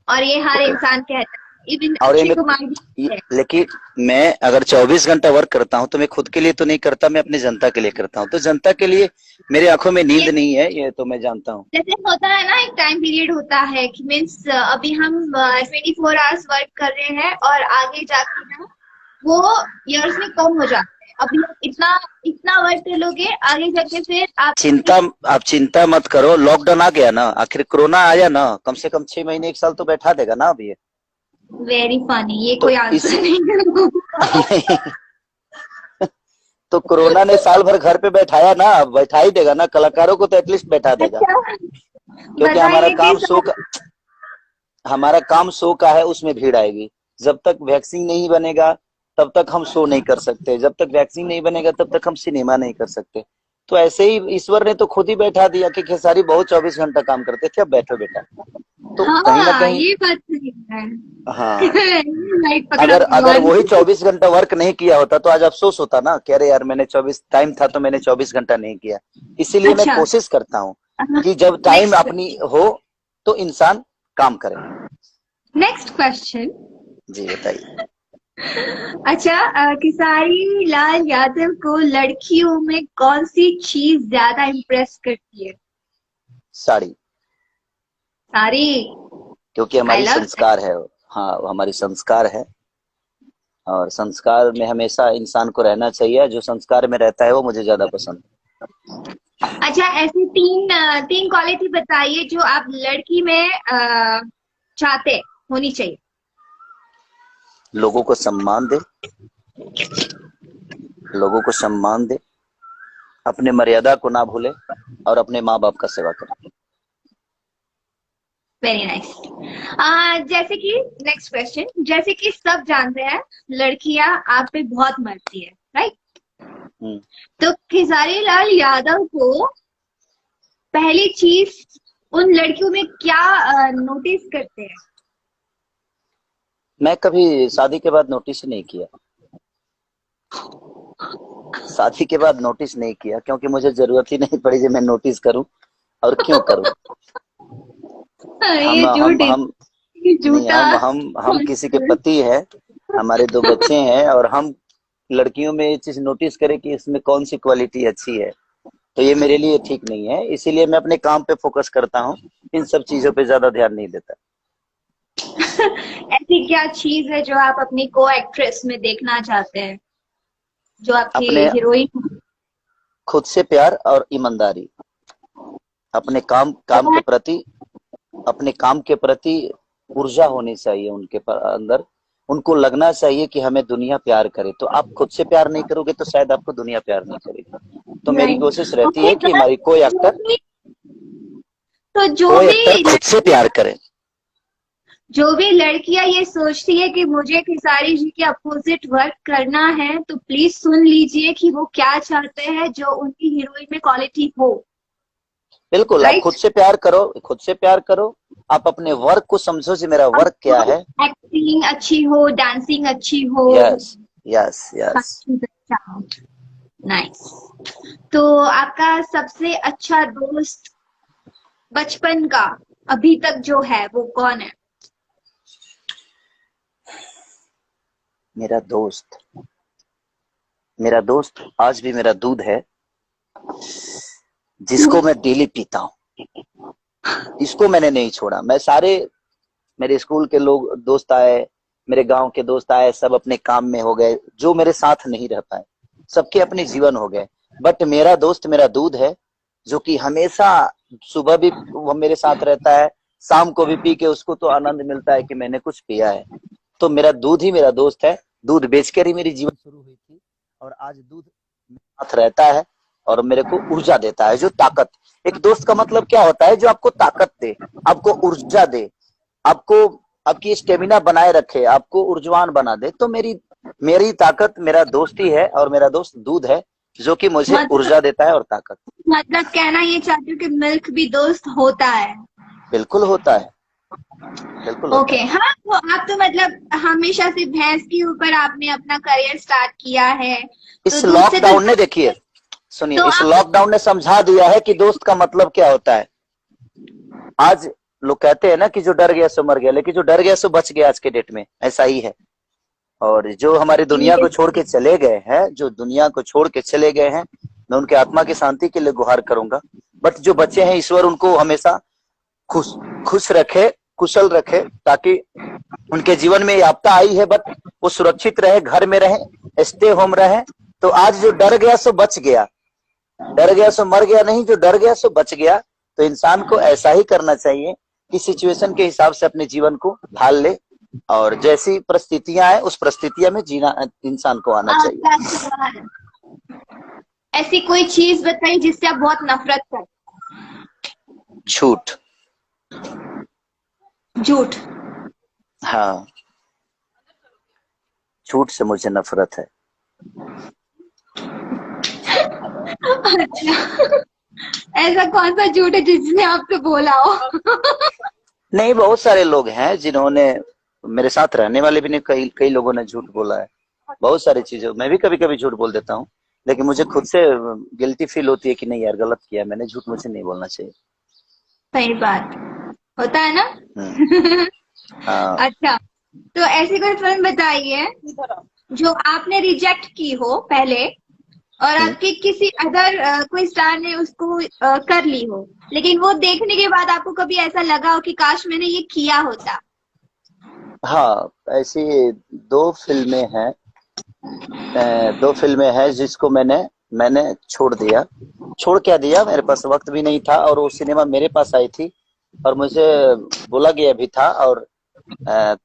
और ये हर ओके। इंसान कहता है, इवन और अक्षय कुमार भी है। लेकिन मैं अगर 24 घंटा वर्क करता हूँ तो मैं खुद के लिए तो नहीं करता, मैं अपनी जनता के लिए करता हूँ। तो जनता के लिए मेरी आंखों में नींद ये नहीं है, ये तो मैं जानता हूँ। जैसे होता है ना, एक टाइम पीरियड होता है कि मीन्स अभी हम 24 आवर्स वर्क कर रहे हैं और आगे जाके ना वो इयर्स में कम हो जाता है। अभी आप इतना इतना वर्क कर लोगे, आगे जाके फिर चिंता आपकी। आप चिंता मत करो, लॉकडाउन आ गया ना, आखिर कोरोना आया ना, कम से कम 6 महीने 1 साल तो बैठा देगा ना अभी ये। वेरी फनी, ये तो कोई इस आंसर नहीं है। तो कोरोना ने साल भर घर पे बैठाया ना, अब बैठा ही देगा ना, कलाकारों को तो एटलीस्ट बैठा देगा। अच्छा, क्योंकि बताइए कि हमारा काम शो का है, उसमें भीड़ आएगी। जब तक वैक्सीन नहीं बनेगा तब तक हम शो नहीं कर सकते, जब तक वैक्सीन नहीं बनेगा तब तक हम सिनेमा नहीं कर सकते। तो ऐसे ही ईश्वर ने तो खुद ही बैठा दिया कि खेसारी बहुत 24 घंटा काम करते थे, अब बैठो बेटा। तो कहीं ना हाँ कहीं, ये बात सही है। हाँ, लाइक पकड़ा अगर अगर भगवान। वही 24 घंटा वर्क नहीं किया होता तो आज अफसोस होता ना कि अरे यार मैंने 24 टाइम था तो मैंने 24 घंटा नहीं किया। इसीलिए मैं अच्छा, कोशिश करता हूँ कि जब टाइम नेक्स्ट अपनी हो तो इंसान काम करे। Next question. जी बताइए। अच्छा, खेसारी लाल यादव को लड़कियों में कौन सी चीज ज्यादा इम्प्रेस करती है? साड़ी। सारी। क्योंकि आई हमारी लव। संस्कार है। हाँ, हमारी संस्कार है, और संस्कार में हमेशा इंसान को रहना चाहिए। जो संस्कार में रहता है वो मुझे ज्यादा पसंद अच्छा, ऐसी तीन क्वालिटी बताइए जो आप लड़की में चाहते होनी चाहिए। है। लोगों को सम्मान दे, लोगों को सम्मान दे, अपने मर्यादा को ना भूले, और अपने माँ बाप का सेवा करे। Very nice. जैसे कि नेक्स्ट क्वेश्चन, जैसे कि सब जानते हैं लड़कियां आप पे बहुत मरती है, राइट? हम्म। तो खेसारी लाल यादव को पहली चीज उन लड़कियों में क्या नोटिस करते हैं? मैं कभी शादी के बाद नोटिस नहीं किया। शादी के बाद नोटिस नहीं किया क्योंकि मुझे जरूरत ही नहीं पड़ी जो मैं नोटिस करूं, और क्यों करूं। हम ये हम झूठ है, हम ये नहीं, झूठा हम किसी के पति है, हमारे 2 बच्चे हैं, और हम लड़कियों में ये चीज नोटिस करें कि इसमें कौन सी क्वालिटी अच्छी है, तो ये मेरे लिए ठीक नहीं है। इसीलिए मैं अपने काम पे फोकस करता हूँ, इन सब चीजों पे ज्यादा ध्यान नहीं देता। ऐसी क्या चीज है जो आप अपनी को एक्ट्रेस में देखना चाहते हैं, जो आपकी अपने हीरोइन? खुद से प्यार और ईमानदारी, अपने काम के प्रति, अपने काम के प्रति ऊर्जा होनी चाहिए उनके अंदर। उनको लगना चाहिए कि हमें दुनिया प्यार करे। तो आप खुद से प्यार नहीं करोगे तो शायद आपको दुनिया प्यार नहीं करेगी। तो मेरी राइट। कोशिश रहती है ओके कि हमारी कोई एक्टर, तो कोई एक्टर खुद से प्यार करे। जो भी लड़कियां ये सोचती है कि मुझे खेसारी जी के अपोजिट वर्क करना है, तो प्लीज सुन लीजिए कि वो क्या चाहते हैं जो उनकी हीरोइन में क्वालिटी हो। बिल्कुल, आप खुद राइट। से प्यार करो, खुद से प्यार करो। आप अपने वर्क को समझो कि मेरा वर्क क्या है। एक्टिंग अच्छी हो, डांसिंग अच्छी हो, यस, यस, यस। अच्छा हो। नाइस। तो आपका सबसे अच्छा दोस्त बचपन का अभी तक जो है वो कौन है? मेरा दोस्त, मेरा दोस्त आज भी मेरा दूध है, जिसको मैं डेली पीता हूँ। इसको मैंने नहीं छोड़ा। मैं सारे, मेरे स्कूल के लोग दोस्त आए, मेरे गांव के दोस्त आए, सब अपने काम में हो गए, जो मेरे साथ नहीं रह पाए, सबके अपने जीवन हो गए। बट मेरा दोस्त मेरा दूध है, जो कि हमेशा सुबह भी वो मेरे साथ रहता है, शाम को भी पी के उसको तो आनंद मिलता है कि मैंने कुछ पिया है। तो मेरा दूध ही मेरा दोस्त है। दूध बेचकर ही मेरी जीवन शुरू हुई थी, और आज दूध मेरे साथ रहता है और मेरे को ऊर्जा देता है, जो ताकत। एक दोस्त का मतलब क्या होता है? जो आपको ताकत दे, आपको ऊर्जा दे, आपको, आपकी स्टेमिना बनाए रखे, आपको ऊर्जवान बना दे। तो मेरी मेरी ताकत मेरा दोस्त ही है, और मेरा दोस्त दूध है, जो कि मुझे मतलब ऊर्जा देता है और ताकत। मतलब कहना ये चाहती हूँ कि मिल्क भी दोस्त होता है। बिल्कुल होता है, बिल्कुल होता ओके, है। हाँ, तो आप तो मतलब हमेशा से भैंस के ऊपर आपने अपना करियर स्टार्ट किया है, तो इस दूध से तो लॉकडाउन ने, देखिए सुनिए, तो इस आप लॉकडाउन ने समझा दिया है कि दोस्त का मतलब क्या होता है। आज लोग कहते हैं ना कि जो डर गया सो मर गया, लेकिन जो डर गया सो बच गया। आज के डेट में ऐसा ही है। और जो हमारी दुनिया को छोड़ के चले गए हैं, जो दुनिया को छोड़ के चले गए हैं, मैं उनके आत्मा की शांति के लिए गुहार करूंगा। बट जो बच्चे हैं, ईश्वर उनको हमेशा खुश खुश रखे, कुशल रखे, ताकि उनके जीवन में ये आपदा आई है, बट वो सुरक्षित रहे, घर में रहे, स्टे होम रहे। तो आज जो डर गया सो बच गया, डर गया सो मर गया नहीं, जो डर गया सो बच गया। तो इंसान को ऐसा ही करना चाहिए कि सिचुएशन के हिसाब से अपने जीवन को ढाल ले, और जैसी परिस्थितियां आए उस परिस्थितियों में जीना इंसान को आना चाहिए। आपका सवाल, ऐसी कोई चीज बताइए जिससे आप बहुत नफरत करते झूठ। हैं। झूठ। हाँ, झूठ से मुझे नफरत है। अच्छा, ऐसा कौन सा झूठ है जिसने आपसे बोला हो? नहीं, बहुत सारे लोग हैं जिन्होंने, मेरे साथ रहने वाले भी ने, कई कई लोगों ने झूठ बोला है। बहुत सारी चीजें मैं भी कभी कभी झूठ बोल देता हूँ, लेकिन मुझे खुद से गिल्टी फील होती है कि नहीं यार, गलत किया मैंने, झूठ मुझे नहीं बोलना चाहिए। सही बात, होता है ना? हम्म। हाँ। अच्छा, तो ऐसी कोई फिल्म बताइए जो आपने रिजेक्ट की हो पहले, और हम्म। आपके किसी अदर कोई स्टार ने उसको कर ली हो, लेकिन वो देखने के बाद आपको कभी ऐसा लगा हो कि काश मैंने ये किया होता। हाँ, ऐसी दो फिल्में हैं। दो फिल्में हैं जिसको मैंने मैंने छोड़ दिया। छोड़ क्या दिया, मेरे पास वक्त भी नहीं था, और वो सिनेमा मेरे पास आई थी और मुझे बोला गया भी था, और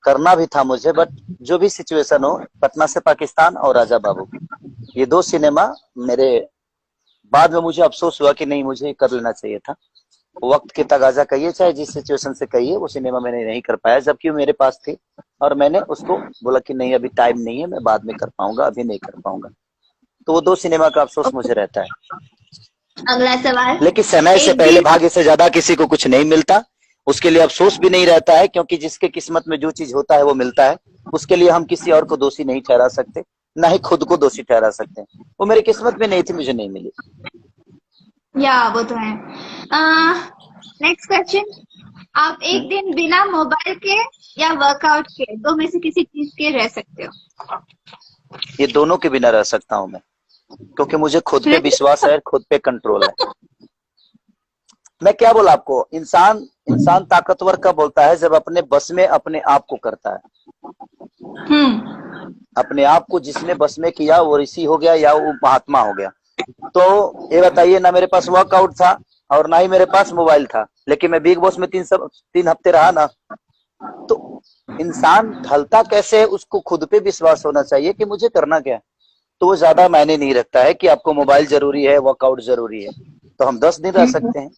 करना भी था मुझे, बट जो भी सिचुएशन हो, पटना से पाकिस्तान और राजा बाबू, ये दो सिनेमा मेरे, बाद में मुझे अफसोस हुआ कि नहीं, मुझे कर लेना चाहिए था। वक्त की तगाजा कहिए चाहे जिस सिचुएशन से कहिए, वो सिनेमा मैंने नहीं कर पाया, जबकि वो मेरे पास थी, और मैंने उसको बोला कि नहीं, अभी टाइम नहीं है, मैं बाद में कर पाऊंगा, अभी नहीं कर पाऊंगा। तो वो दो सिनेमा का अफसोस मुझे रहता है। अगला सवाल। लेकिन समय से एक पहले दिन। भाग्य से ज्यादा किसी को कुछ नहीं मिलता, उसके लिए अफसोस भी नहीं रहता है, क्योंकि जिसके किस्मत में जो चीज होता है वो मिलता है। उसके लिए हम किसी और को दोषी नहीं ठहरा सकते, ना ही खुद को दोषी ठहरा सकते हैं। वो मेरी किस्मत में नहीं थी, मुझे नहीं मिली। या वो तो है। Next question. आप एक हम्म। दिन बिना मोबाइल के या वर्कआउट के, दो में से किसी चीज के रह सकते हो? ये दोनों के बिना रह सकता हूं मैं, क्योंकि मुझे खुद पे Really? विश्वास है, खुद पे कंट्रोल है। मैं क्या बोला आपको, इंसान इंसान ताकतवर कब होता है, जब अपने बस में अपने आप को करता है। हम्म। अपने आप को जिसने बस में किया वो ऋषि हो गया या वो महात्मा हो गया। तो ये बताइए, ना मेरे पास वर्कआउट था और ना ही मेरे पास मोबाइल था, लेकिन मैं बिग बॉस में 3 हफ्ते रहा ना। तो इंसान ढलता कैसे है, उसको खुद पे विश्वास होना चाहिए कि मुझे करना क्या है। तो वो ज्यादा मायने नहीं रखता है कि आपको मोबाइल जरूरी है, वर्कआउट जरूरी है। तो हम 10 दिन रह सकते हैं।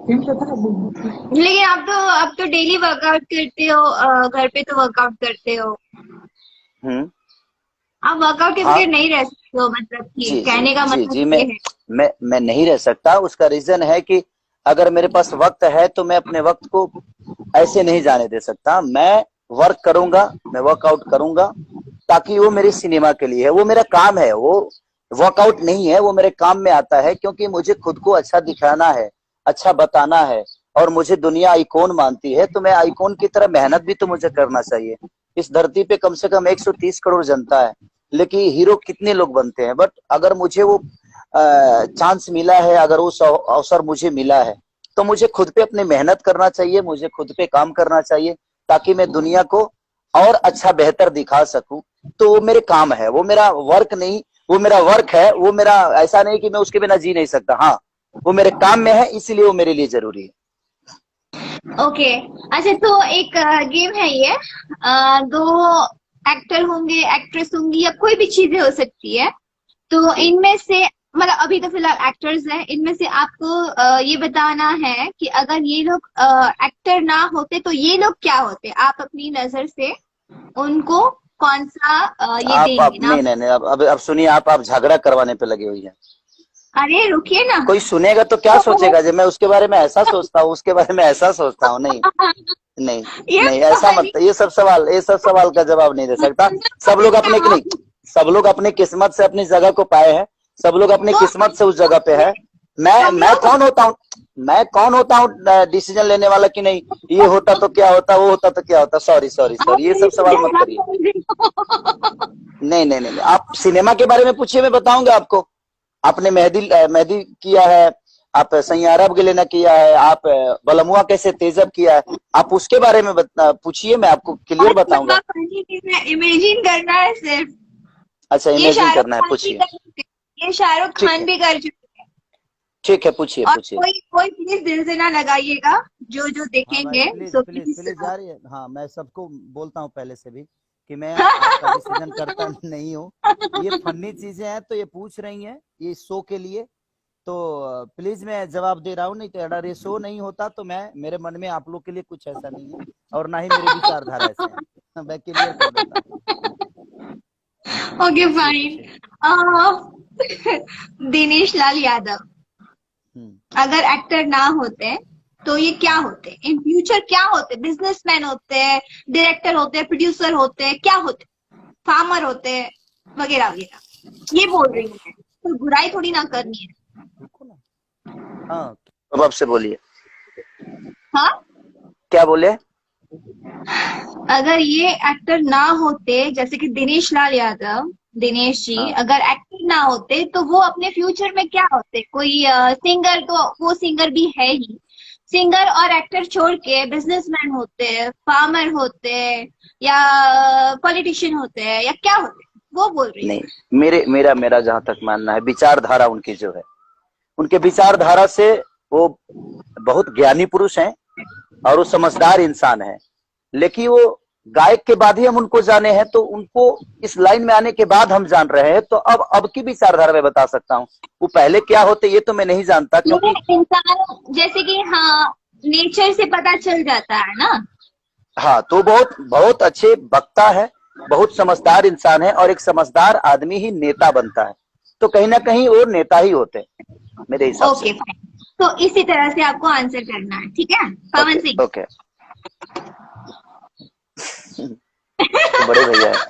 लेकिन आप तो डेली वर्कआउट करते हो, घर पे तो वर्कआउट करते हो। हम्म। आप वर्कआउट के हाँ। बगैर नहीं रह सकते हो, मतलब कि जी जी कहने का जी मतलब जी, ये है। मैं नहीं रह सकता। उसका रीजन है कि अगर मेरे पास वक्त है तो मैं अपने वक्त को ऐसे नहीं जाने दे सकता। मैं वर्क करूंगा, मैं वर्कआउट करूंगा, ताकि वो मेरी सिनेमा के लिए है, वो मेरा काम है। वो वर्कआउट नहीं है, वो मेरे काम में आता है, क्योंकि मुझे खुद को अच्छा दिखाना है, अच्छा बताना है, और मुझे दुनिया आइकॉन मानती है, तो मैं आइकॉन की तरह मेहनत भी तो मुझे करना चाहिए। इस धरती पे कम से कम 130 करोड़ जनता है, लेकिन हीरो कितने लोग बनते हैं। बट अगर मुझे वो चांस मिला है, अगर उस अवसर मुझे मिला है, तो मुझे खुद पे अपनी मेहनत करना चाहिए, मुझे खुद पे काम करना चाहिए, ताकि मैं दुनिया को और अच्छा बेहतर दिखा सकूं। तो वो मेरे काम है, वो मेरा वर्क नहीं, वो मेरा वर्क है। वो मेरा, ऐसा नहीं कि मैं उसके बिना जी नहीं सकता। हाँ, वो मेरे काम में है, इसलिए वो मेरे लिए जरूरी है। ओके। अच्छा, तो एक गेम है ये। दो एक्टर होंगे, एक्ट्रेस होंगी, या कोई भी चीजें हो सकती है। तो ठीक। इनमें से, मतलब अभी तो फिलहाल एक्टर्स हैं, इनमें से आपको ये बताना है कि अगर ये लोग एक्टर ना होते तो ये लोग क्या होते। आप अपनी नजर से उनको कौन सा ये आप देंगे नहीं नाम? नहीं नहीं, अब सुनिए, आप झगड़ा करवाने पे लगी हुई है। अरे रुकिए ना। कोई सुनेगा तो क्या सोचेगा, जब मैं उसके बारे में ऐसा सोचता हूँ, उसके बारे में ऐसा सोचता हूँ। नहीं नहीं ये नहीं, ऐसा मत, पहली। ये सब सवाल का जवाब नहीं दे सकता। सब लोग अपने नहीं, सब लोग अपनी किस्मत से अपनी जगह को पाए हैं। सब लोग अपनी तो किस्मत से उस जगह पे है। मैं हम मैं लोग। कौन होता हूँ, मैं कौन होता हूँ डिसीजन लेने वाला कि नहीं, ये होता तो क्या होता, वो होता तो क्या होता। सॉरी सॉरी आप सॉरी, ये मेरी सब सवाल मत जगह करिए। बोल रहे हो। नहीं नहीं नहीं, आप सिनेमा के बारे में पूछिए, मैं बताऊंगा आपको। आपने मेहंदी किया है, आप सैयारब के लेना किया है, आप बलमुआ कैसे तेजब किया है, आप उसके बारे में पूछिए, मैं आपको क्लियर बहुत बताऊंगा। लंबा फनी चीज है, इमेजिन करना है सिर्फ। अच्छा, ये इमेजिन शाहरुख करना है, खान भी पूछिए। कर चुके ये शाहरुख ठीक खान है, भी कर चुके हैं। ठीक है, पूछिए और पूछिए। कोई कोई प्लीज दिल से ना लगाइएगा, जो जो हाँ भाई, देखेंगे please so please please. Please यार, हाँ, मैं सबको बोलता हूँ पहले से भी कि मैं आपका डिसीजन करता नहीं हूँ। ये फनी चीजें हैं तो ये पूछ रही हैं, ये शो के लिए। तो प्लीज मैं जवाब दे रहा हूँ, नहीं तो अगर ये शो नहीं होता तो मैं, मेरे मन में आप लोग के लिए कुछ ऐसा नहीं है, और ना ही मेरे विचारधारा ऐसे हैं। मैं क्लियर कर देता हूँ। ओके पूछिए फाइन। पूछिए। दिनेश लाल यादव हम्म। अगर एक्टर ना होते तो ये क्या होते? इन फ्यूचर क्या होते? बिजनेसमैन होते, डायरेक्टर होते, प्रोड्यूसर होते, क्या होते? फार्मर होते, वगैरह वगैरह। ये बोल रही हूँ मैं, तो बुराई थोड़ी ना करनी है। रुको ना। हाँ, अब आपसे बोलिए, हाँ, क्या बोले? अगर ये एक्टर ना होते, जैसे कि दिनेश लाल यादव, दिनेश जी हाँ, अगर एक्टर ना होते तो वो अपने फ्यूचर में क्या होते? कोई सिंगर, तो वो सिंगर भी है ही। सिंगर और एक्टर छोड़ के बिजनेसमैन होते, फार्मर होते, या पॉलिटिशियन होते, या क्या होते? वो बोल रही हूँ नहीं, मैं। मेरे मेरा मेरा जहां तक मानना है, विचारधारा उनकी जो है, उनके विचारधारा से वो बहुत ज्ञानी पुरुष हैं और वो समझदार इंसान है। लेकिन वो गायक के बाद ही हम उनको जाने हैं, तो उनको इस लाइन में आने के बाद हम जान रहे हैं। तो अब की विचारधारा मैं बता सकता हूँ, वो पहले क्या होते ये तो मैं नहीं जानता, ये क्योंकि इंसान जैसे कि, हाँ, नेचर से पता चल जाता है ना। हाँ, तो बहुत बहुत अच्छे वक्ता है, बहुत समझदार इंसान है, और एक समझदार आदमी ही नेता बनता है। तो कहीं ना कहीं वो नेता ही होते हैं मेरे हिसाब से। ओके फाइन, तो इसी तरह से आपको आंसर करना है, ठीक है पवन ओके सिंह। ओके। वो बड़े भैया है,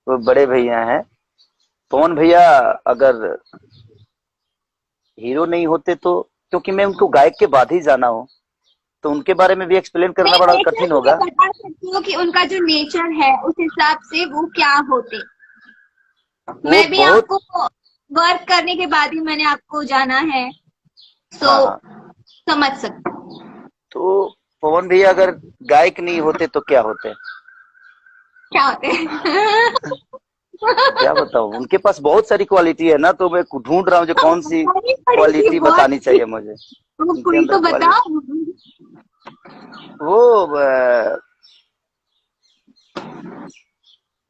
वो बड़े भैया हैं। पवन भैया अगर हीरो नहीं होते तो, क्योंकि मैं उनको गायक के बाद ही जाना हूँ, तो उनके बारे में भी एक्सप्लेन करना नहीं, बड़ा नेचर कठिन से मैं होगा। बता सकती हूँ कि उनका जो नेचर है उस हिसाब से वो क्या होते। वो मैं भी बहुत, आपको वर्क करने के बाद ही मैंने आपको जाना है, सो हाँ हाँ। समझ सकते हो। तो पवन भैया अगर गायक नहीं होते तो क्या होते? क्या होते हैं? क्या बताऊं, उनके पास बहुत सारी क्वालिटी है ना, तो मैं ढूंढ रहा हूँ जो कौन सी बतानी पड़ेगी क्वालिटी बहुत बतानी सी। चाहिए मुझे तो उनके कोई अंदर तो क्वालिटी। बताओ। वो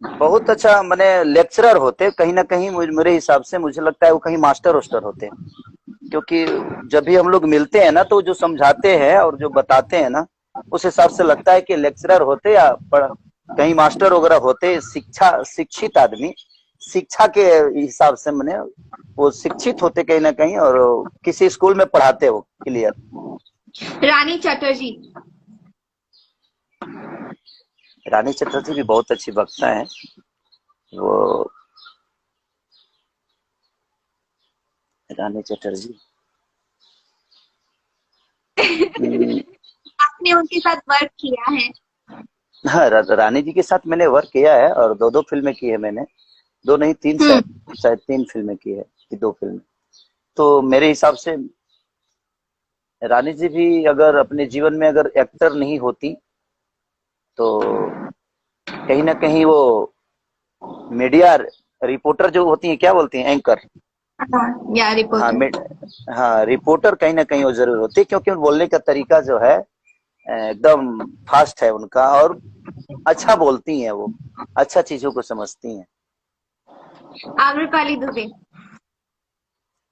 बहुत अच्छा मैंने लेक्चरर होते कहीं ना कहीं, मेरे हिसाब से मुझे लगता है वो कहीं मास्टर वोस्टर होते। क्योंकि जब भी हम लोग मिलते हैं ना, तो जो समझाते हैं और जो बताते हैं ना, उस हिसाब से लगता है कि लेक्चरर होते या कहीं मास्टर वगैरह होते, शिक्षित आदमी, शिक्षा के हिसाब से मैंने, वो शिक्षित होते कहीं ना कहीं, और किसी स्कूल में पढ़ाते हो क्लियर। रानी चटर्जी। रानी चटर्जी भी बहुत अच्छी वक्ता है वो, रानी चटर्जी। हम्म, आपने उनके साथ वर्क किया है? हाँ, रानी जी के साथ मैंने वर्क किया है, और दो दो फिल्में की है मैंने। दो नहीं, तीन, शायद हम्म। शायद तीन फिल्में की है कि दो फिल्में। तो मेरे हिसाब से रानी जी भी अगर अपने जीवन में अगर एक्टर नहीं होती, तो कहीं ना कहीं वो मीडिया रिपोर्टर जो होती है, क्या बोलती हैं, एंकर। हाँ, या हाँ, रिपोर्टर। हाँ, रिपोर्टर कहीं ना कहीं वो जरूर होती है, क्योंकि उन बोलने का तरीका जो है एकदम फास्ट है उनका, और अच्छा बोलती हैं वो, अच्छा चीजों को समझती हैं। आम्रपाली दुबे।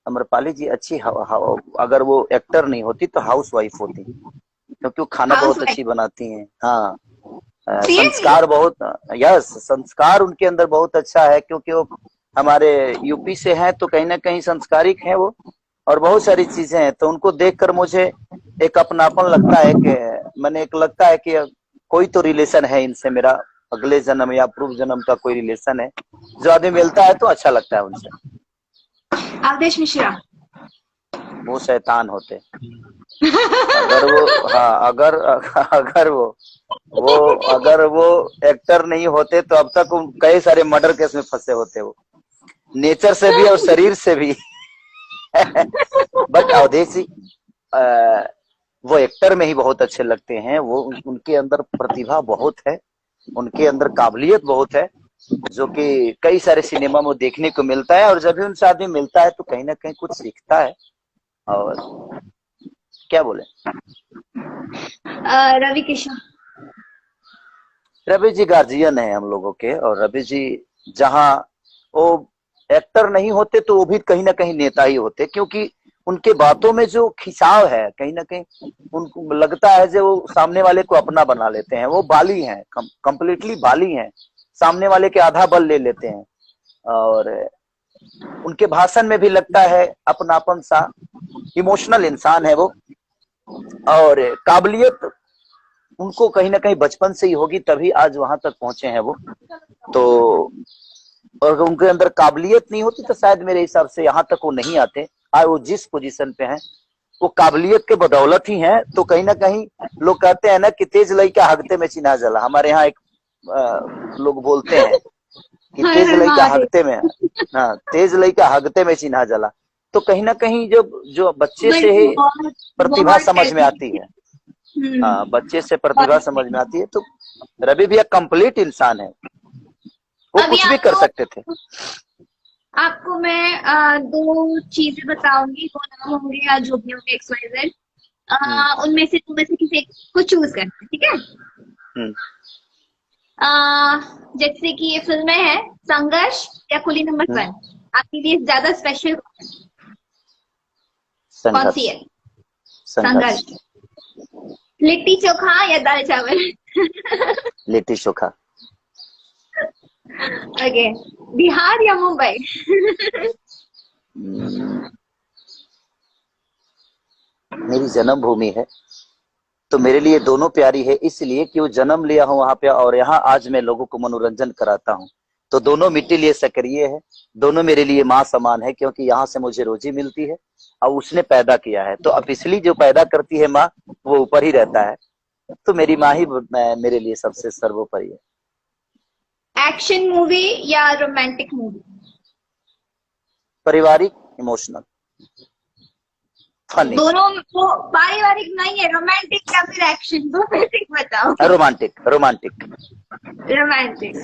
अमरपाली जी अच्छी अगर वो एक्टर नहीं होती तो हाउस वाइफ होती, क्योंकि वो खाना हाउस बहुत वाइफ। अच्छी बनाती हैं। हाँ, सीरियसली? संस्कार बहुत, यस, संस्कार उनके अंदर बहुत अच्छा है, क्योंकि वो हमारे यूपी से हैं, तो कहीं ना कहीं संस्कारिक हैं वो, और बहुत सारी चीजें हैं। तो उनको देखकर मुझे एक अपनापन लगता है कि मैंने एक लगता है कि कोई तो रिलेशन है इनसे मेरा, अगले जन्म या पूर्व जन्म का कोई रिलेशन है। जो आदमी मिलता है तो अच्छा लगता है उनसे। अवधेश मिश्रा। वो शैतान होते अगर वो, हाँ, अगर अगर वो अगर वो एक्टर नहीं होते तो अब तक कई सारे मर्डर केस में फंसे होते वो, नेचर से भी और शरीर से भी। बट अवधेश जी वो एक्टर में ही बहुत अच्छे लगते हैं। वो उनके अंदर प्रतिभा बहुत है, उनके अंदर काबिलियत बहुत है, जो कि कई सारे सिनेमा में देखने को मिलता है। और जब भी उनसे आदमी मिलता है तो कहीं ना कहीं कुछ सीखता है। और क्या बोले, रवि किशन। रवि जी गार्जियन है हम लोगों के, और रवि जी जहाँ वो एक्टर नहीं होते तो वो भी कहीं ना कहीं नेता ही होते, क्योंकि उनके बातों में जो खिंचाव है, कहीं ना कहीं उनको लगता है जो वो सामने वाले को अपना बना लेते हैं। वो बाली हैं, कंप्लीटली बाली हैं, सामने वाले के आधा बल ले लेते हैं। और उनके भाषण में भी लगता है अपनापन सा, इमोशनल इंसान है वो, और काबिलियत उनको कहीं ना कहीं बचपन से ही होगी, तभी आज वहां तक पहुंचे हैं वो। तो और उनके अंदर काबिलियत नहीं होती तो शायद मेरे हिसाब से यहाँ तक वो नहीं आते। आज वो जिस पोजीशन पे हैं वो काबिलियत के बदौलत ही है। तो कहीं ना कहीं लोग कहते हैं ना कि तेज लइका हगते में चिन्हा जला, हमारे यहाँ एक लोग बोलते हैं कि हर तेज हर लइका महादेव। हगते में, हाँ, तेज लइका हगते में चिन्हा जला। तो कहीं ना कहीं जब जो बच्चे से ही बहुत प्रतिभा बहुत समझ में आती है, हाँ, बच्चे से प्रतिभा समझ में आती है। तो रवि भैया कंप्लीट इंसान है, वो अभी कुछ भी कर सकते थे। आपको मैं दो चीजें बताऊंगी, दो नाम होंगे या जो भी होंगे XYZ, उनमें से तुम में से किसी एक को चूज करना है, ठीक है? हम्म, जैसे कि ये फिल्में हैं संघर्ष या कुली नंबर 1, आपके लिए ज्यादा स्पेशल कौन सी है? संघर्ष। लिट्टी चोखा या दाल चावल? लिट्टी चोखा। ओके, बिहार या मुंबई? मेरी जन्मभूमि है तो मेरे लिए दोनों प्यारी है, इसलिए कि वो जन्म लिया हूँ वहां पे और यहाँ आज मैं लोगों को मनोरंजन कराता हूँ। तो दोनों मिट्टी लिए सक्रिय है, दोनों मेरे लिए माँ समान है, क्योंकि यहाँ से मुझे रोजी मिलती है और उसने पैदा किया है। तो अब इसलिए जो पैदा करती है माँ, वो ऊपर ही रहता है। तो मेरी माँ ही मेरे लिए सबसे सर्वोपरि है। एक्शन मूवी या रोमांटिक मूवी? पारिवारिक, इमोशनल, फनी। दोनों वो पारिवारिक नहीं है, रोमांटिक या फिर एक्शन, दो में से बताओ। Romantic, romantic. Romantic.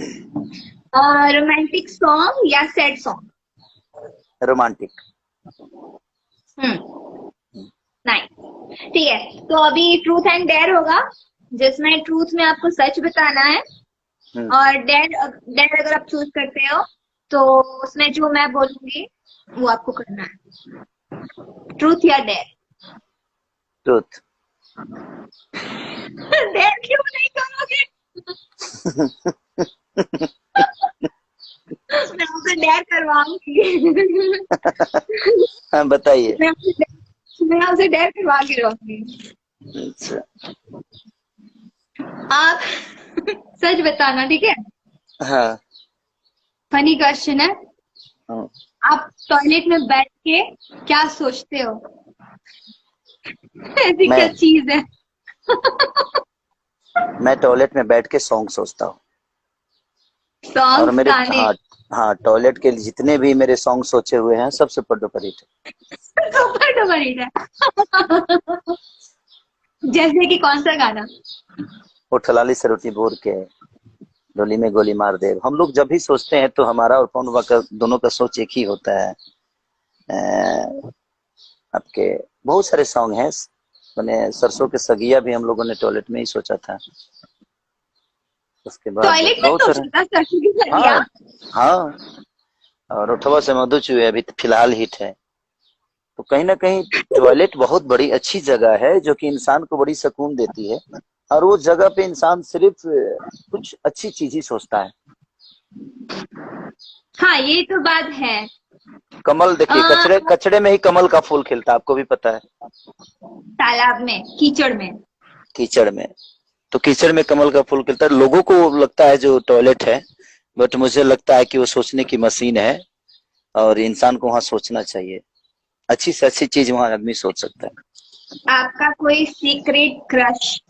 Romantic song या सैड सॉन्ग? रोमांटिक। नाइस, ठीक है। तो अभी ट्रूथ एंड डेयर होगा, जिसमें ट्रूथ में आपको सच बताना है और डेयर अगर आप चूज करते हो तो उसमें जो मैं बोलूंगी वो आपको करना है। ट्रूथ या डेयर? ट्रूथ। डेयर क्यों नहीं करोगे? मैं आपसे डेयर करवाऊंगी। हाँ, बताइए। मैं आपसे डेयर करवा के रहूंगी। अच्छा, आप सच बताना, ठीक है? हाँ, फनी क्वेश्चन है। हाँ। आप टॉयलेट में बैठ के क्या सोचते हो? ऐसी क्या चीज है? मैं टॉयलेट में बैठ के सॉन्ग सोचता हूँ। और सॉन्ग मेरे, गाने? हाँ, टॉयलेट के जितने भी मेरे सॉन्ग सोचे हुए हैं सब सुपर डुपर हिट है। सुपर डुपर हिट है। जैसे कि कौन सा गाना? उठलाली से रोटी बोर के, डोली में गोली मार दे। हम लोग जब भी सोचते हैं तो हमारा और पवनवा का दोनों का सोच एक ही होता है। आपके बहुत सारे सॉन्ग हैं, मैंने सरसों के सगिया भी हम लोगों ने टॉयलेट में ही सोचा था। उसके बाद टॉयलेट में बहुत सोचा सारे, था सरसों की सगिया? हाँ, हाँ, और उठवा से मधु चुए अभी फिलहाल हिट है। तो कहीं ना कहीं टॉयलेट बहुत बड़ी अच्छी जगह है जो कि इंसान को बड़ी सुकून देती है, और वो जगह पे इंसान सिर्फ कुछ अच्छी चीज ही सोचता है। हाँ, ये तो बात है। कमल देखिए, कचड़े कचड़े में ही कमल का फूल खिलता है, आपको भी पता है। तालाब में, कीचड़ में? कीचड़ में, तो कीचड़ में कमल का फूल खिलता है। लोगों को लगता है जो टॉयलेट है, बट मुझे लगता है कि वो सोचने की मशीन है और इंसान को वहां सोचना चाहिए। अच्छी से अच्छी चीज वहां आदमी सोच सकता है। आपका कोई सीक्रेट क्रश,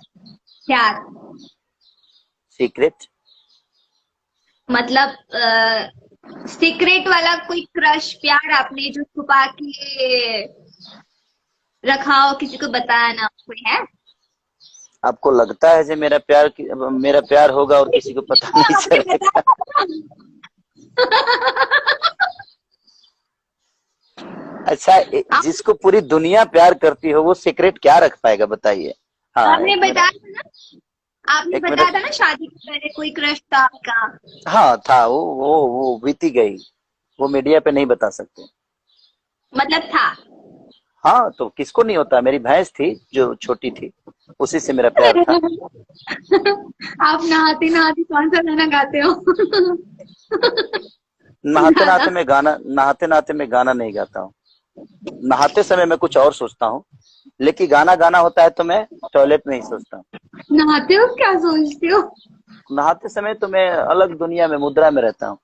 प्यार? सीक्रेट मतलब सीक्रेट वाला कोई क्रश, प्यार आपने जो छुपा के रखा हो, किसी को बताया ना, कोई है? आपको लगता है जो मेरा प्यार होगा और किसी को पता नहीं चलेगा? अच्छा, जिसको पूरी दुनिया प्यार करती हो वो सीक्रेट क्या रख पाएगा, बताइए। हाँ, आपने बताया था ना, आपने बताया था ना शादी के पहले कोई क्रश था आपका? हाँ, था। वो बीती गई, वो मीडिया पे नहीं बता सकते। मतलब था? हाँ, तो किसको नहीं होता। मेरी भैंस थी जो छोटी थी, उसी से मेरा प्यार था। आप नहाते नहाते कौन सा गाना गाते हो? नहाते नहाते मैं गाना नहीं गाता हूँ। नहाते समय मैं कुछ और सोचता हूँ, लेकिन गाना गाना होता है तो मैं टॉयलेट में ही सोचता हूँ। नहाते हो क्या सोचते हो? नहाते समय तो मैं अलग दुनिया में, मुद्रा में रहता हूँ।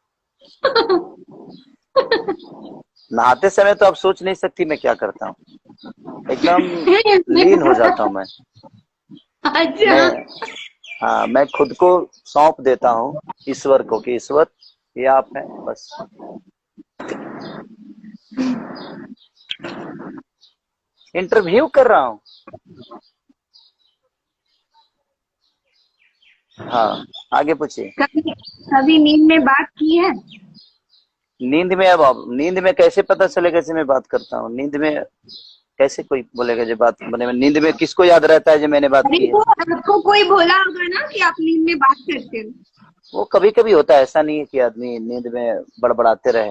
नहाते समय तो आप सोच नहीं सकती मैं क्या करता हूँ, एकदम लीन हो जाता हूँ मैं। अच्छा। मैं खुद को सौंप देता हूँ ईश्वर को कि ईश्वर ये आप हैं बस। इंटरव्यू कर रहा हूँ। हाँ, आगे पूछिए। कभी कभी नींद में बात की है? नींद में कैसे पता चलेगा कि मैं बात करता हूँ? नींद में कैसे कोई बोलेगा जो बात बने में? नींद में किसको याद रहता है जो मैंने बात अरे की है? वो आपको कोई बोला होगा ना कि आप नींद में बात करते हो। वो कभी कभी होता है, ऐसा नहीं है कि आदमी नींद में बड़बड़ाते रहे।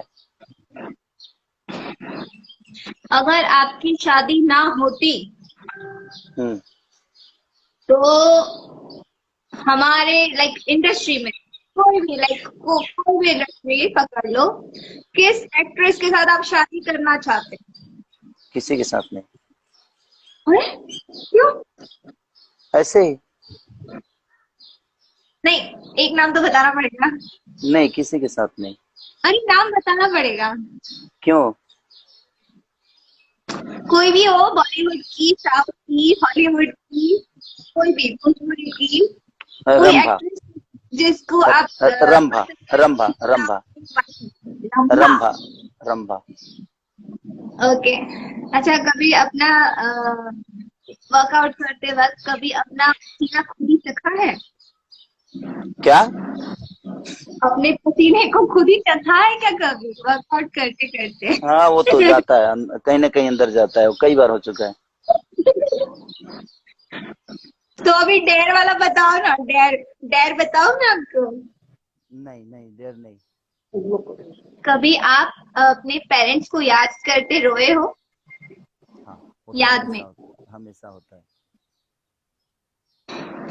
अगर आपकी शादी ना होती हम्म। तो हमारे इंडस्ट्री में कोई भी कोई भी इंडस्ट्री पकड़ लो, किस एक्ट्रेस के साथ आप शादी करना चाहते? किसी के साथ नहीं, अरे क्यों? ऐसे ही। नहीं, एक नाम तो बताना पड़ेगा। नहीं, किसी के साथ नहीं। अरे नाम बताना पड़ेगा। क्यों? कोई भी हो, बॉलीवुड की, साउथ की, हॉलीवुड की, कोई भी, भोजपुरी की, कोई रंभा। एक्ट्रेस जिसको आप रंभा। रंभा। रंभा। लंबा। रंभा। रंभा। ओके। अच्छा, कभी अपना वर्कआउट करते वक्त कभी अपना पसीना खुद ही चखा है? क्या? अपने पसीने को खुद ही चखा है क्या कभी वर्कआउट करते करते? हाँ, वो तो जाता है, कहीं ना कहीं अंदर जाता है, वो कई बार हो चुका है। तो अभी डेयर वाला बताओ ना, डेयर डेयर बताओ ना आपको। नहीं नहीं, देर नहीं। कभी आप अपने पेरेंट्स को याद करते रोए हो? हाँ, वो तो याद में हमेशा होता है।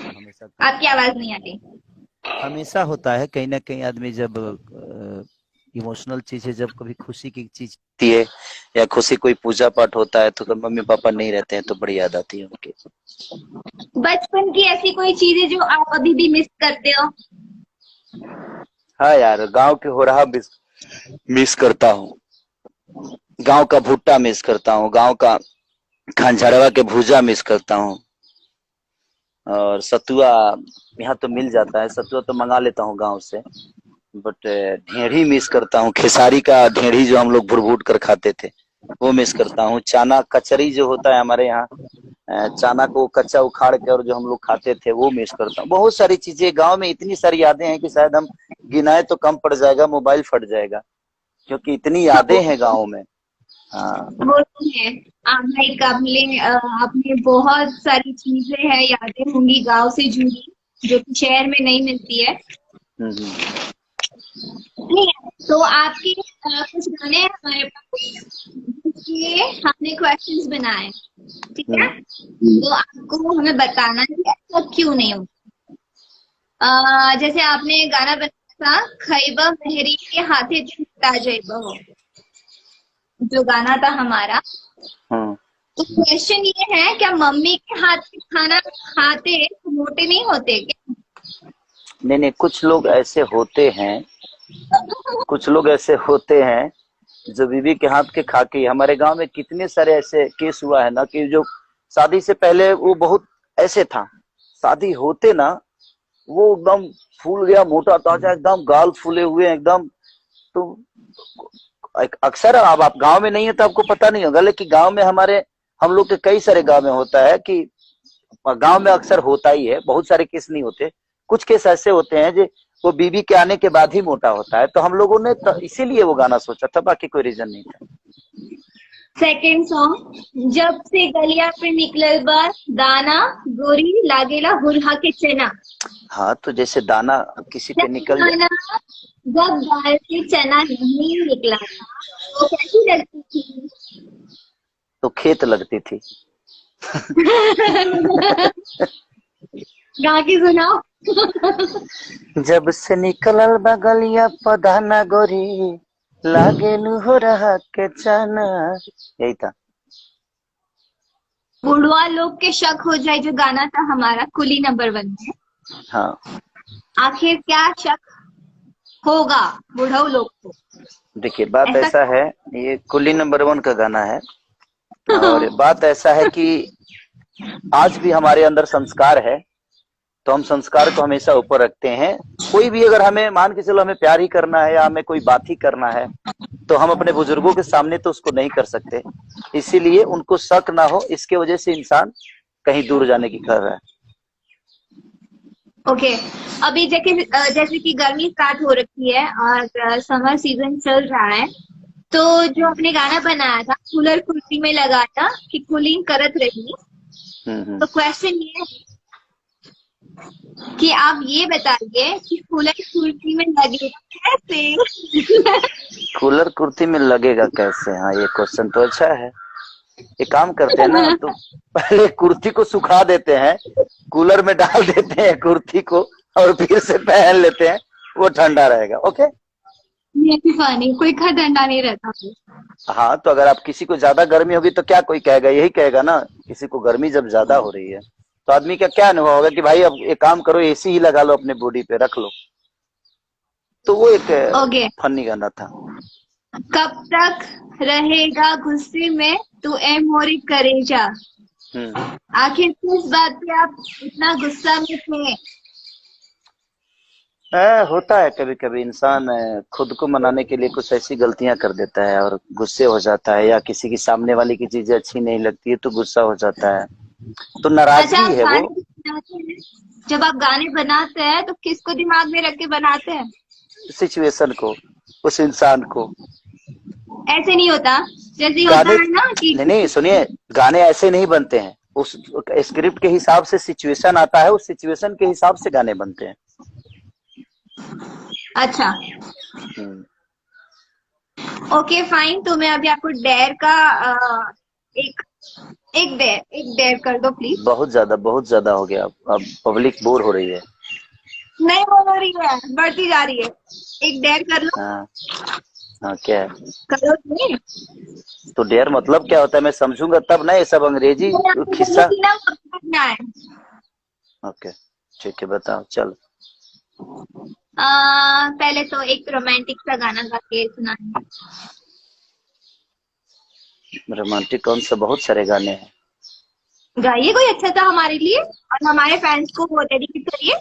हमेशा आपकी आवाज नहीं आती। हमेशा होता है। कहीं ना कहीं आदमी जब इमोशनल चीजें, जब कभी खुशी की चीज होती है या खुशी कोई पूजा पाठ होता है तो मम्मी पापा नहीं रहते हैं तो बड़ी याद आती है उनकी। बचपन की ऐसी कोई चीजें जो आप अभी भी मिस करते हो? हाँ यार, गांव के हो रहा मिस करता हूँ। गांव का भुट्टा मिस करता हूँ, गांव का खंजरवा के भूजा मिस करता हूँ। और सतुआ यहाँ तो मिल जाता है, सतुआ तो मंगा लेता हूँ गांव से। बट ढेढ़ी मिस करता हूँ, खेसारी का ढेढ़ी जो हम लोग भुर भूट कर खाते थे वो मिस करता हूँ। चाना कचरी जो होता है हमारे यहाँ, चाना को कच्चा उखाड़ के और जो हम लोग खाते थे वो मिस करता हूँ। बहुत सारी चीजें गांव में, इतनी सारी यादें हैं कि शायद हम गिनाए तो कम पड़ जाएगा, मोबाइल फट जाएगा, क्योंकि इतनी यादें हैं गाँव में। हाँ। वो तो है। आपने बहुत सारी चीजें हैं, यादें होंगी गांव से जुड़ी जो कि शहर में नहीं मिलती है। हम्म। ठीक है, तो आपके कुछ गाने हैं हमारे पास जिसके हमने क्वेश्चंस बनाए, ठीक है? तो आपको हमें बताना है कि ऐसा क्यों नहीं हो। जैसे आपने गाना बनाया था, खैबा मेहरी के हाथे छूटा जैबा हो, जो गाना था हमारा। हाँ। तो क्वेश्चन ये है, क्या मम्मी के हाथ से खाना खाते तो मोटे नहीं होते क्या? नहीं नहीं, कुछ लोग ऐसे होते हैं, कुछ लोग ऐसे होते हैं जो बीवी के हाथ के खा के। हमारे गांव में कितने सारे ऐसे केस हुआ है ना कि जो शादी से पहले वो बहुत ऐसे था, शादी होते ना वो एकदम फूल गया, मोटा ताजा, एकदम गाल फूले हुए एकदम। तो अक्सर अब आप गांव में नहीं है तो आपको पता नहीं होगा, लेकिन गांव में हमारे, हम लोग के कई सारे गांव में होता है कि गांव में अक्सर होता ही है। बहुत सारे केस नहीं होते, कुछ केस ऐसे होते हैं जो वो बीवी के आने के बाद ही मोटा होता है। तो हम लोगों ने इसीलिए वो गाना सोचा था, बाकी कोई रीजन नहीं था। सेकेंड सॉन्ग, जब से गलिया पे निकलल बा दाना, गोरी लागेला हुरहा के चना। हाँ, तो जैसे दाना किसी पे निकल जाए। दाना जब दाल से चना नहीं निकला था तो कैसी लगती थी? तो खेत लगती थी। गा के सुनाओ। जब से निकलल बगलिया पदाना गोरी, लागे नु हो रहा के जाना, यही था। बुढ़वा लोग के शक हो जाए जो गाना था हमारा कुली नंबर 1 में, हाँ आखिर क्या शक होगा बुढ़ऊ लोग को? देखिए, बात ऐसा ऐसा है, ये कुली नंबर 1 का गाना है। और बात ऐसा है कि आज भी हमारे अंदर संस्कार है, तो हम संस्कार को हमेशा ऊपर रखते हैं। कोई भी अगर हमें, मान के चलो हमें प्यार ही करना है या हमें कोई बात ही करना है, तो हम अपने बुजुर्गों के सामने तो उसको नहीं कर सकते, इसीलिए उनको शक ना हो, इसके वजह से इंसान कहीं दूर जाने की कर रहा है। ओके अभी जैसे कि गर्मी स्टार्ट हो रखी है और समर सीजन चल रहा है, तो जो आपने गाना बनाया था कूलर कुर्सी में लगा था कि कूलिंग करत रही, तो क्वेश्चन ये है कि आप ये बताइए कि कूलर कुर्सी में लगेगा कैसे? कूलर कुर्ती में लगेगा कैसे? हाँ, ये क्वेश्चन तो अच्छा है। एक काम करते हैं ना, तो पहले कुर्ती को सुखा देते हैं, कूलर में डाल देते हैं कुर्ती को, और फिर से पहन लेते हैं, वो ठंडा रहेगा। ओके। ये भी फनी, कोई खतरनाक नहीं रहता फिर। हाँ, तो अगर आप किसी को ज्यादा गर्मी होगी तो क्या कोई कहेगा? यही कहेगा ना, किसी को गर्मी जब ज्यादा हो रही है तो आदमी का क्या अनुभव होगा कि भाई अब एक काम करो, एसी ही लगा लो, अपने बॉडी पे रख लो। तो वो एक ओके फनी गाना था। कब तक रहेगा गुस्से में तू ए मोरी करेजा? आखिर किस बात पे आप इतना गुस्सा में थे? होता है, कभी कभी इंसान खुद को मनाने के लिए कुछ ऐसी गलतियां कर देता है और गुस्से हो जाता है, या किसी की सामने वाली की चीजें अच्छी नहीं लगती है तो गुस्सा हो जाता है, तो अच्छा नाराजगी आप है वो। गाने बनाते हैं, जब आप गाने बनाते हैं तो किसको दिमाग में रख के बनाते हैं? सिचुएशन को, उस इंसान को। ऐसे नहीं होता, जैसे होता गाने, है ना कि नहीं नहीं सुनिए, गाने ऐसे नहीं बनते हैं, उस स्क्रिप्ट के हिसाब से सिचुएशन आता है, उस सिचुएशन के हिसाब से गाने बनते हैं। अच्छा हम्म, ओके फाइन, तो मैं अभी आपको डेयर का एक एक डेयर कर दो प्लीज। बहुत ज्यादा हो गया, अब पब्लिक बोर हो रही है। नहीं बोल रही है, बढ़ती जा रही है, एक डेयर कर लो। हाँ हाँ, क्या है? करो नहीं, तो डेयर मतलब क्या होता है, मैं समझूंगा तब ना, ये सब अंग्रेजी मैं आपको खिस्सा। बोलूंगी ना वो करना है। ओके, ठीक है, बताओ, चलो। पहले तो एक रोमांटिक सा गाना गा के सुनाएंगे। रोमांटिक कौन सा? बहुत सारे गाने हैं। गाइए कोई अच्छा सा हमारे लिए और हमारे फैंस को वो डेडिकेट करिए।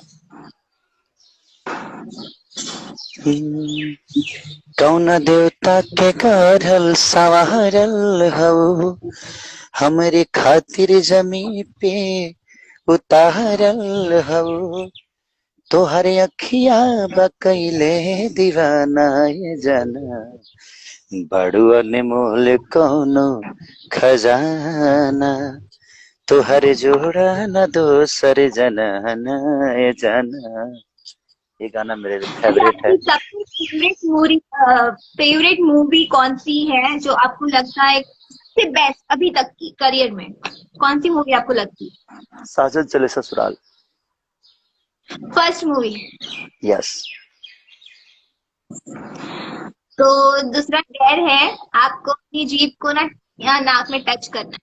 कौन देवता के गढ़ल संवारल हो, हमरे खातिर जमी पे उतारल हो, तोहरे अखिया बकैले दीवाना ये जाना, बड़ू अनमोल कौनो खजाना, तोहरे जोड़ा न दोसर जनाना ये जाना। ये गाना मेरे अच्छा फेवरेट है। आपकी सबसे फेवरेट मूवी कौन सी है जो आपको लगता है सबसे बेस्ट अभी तक की करियर में? कौन सी मूवी आपको लगती है? साजन चले ससुराल। First movie. यस। तो दूसरा डेयर है, आपको अपनी जीभ को ना यहाँ नाक में टच करना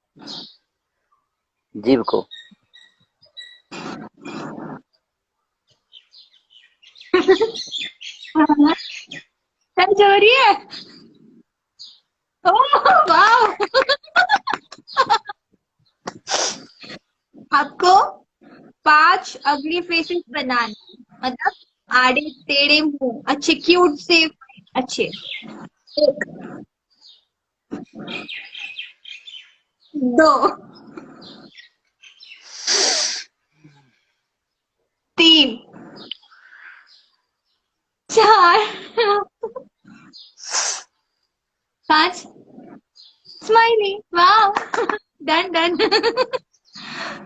जीव को। है। टच हो रही है? ओह वाह आपको 5 अगली फेसेस बनाने, मतलब आड़े टेढ़े मुंह, अच्छे क्यूट से अच्छे। 1 2 3 4 5 स्माइली। वाह डन डन।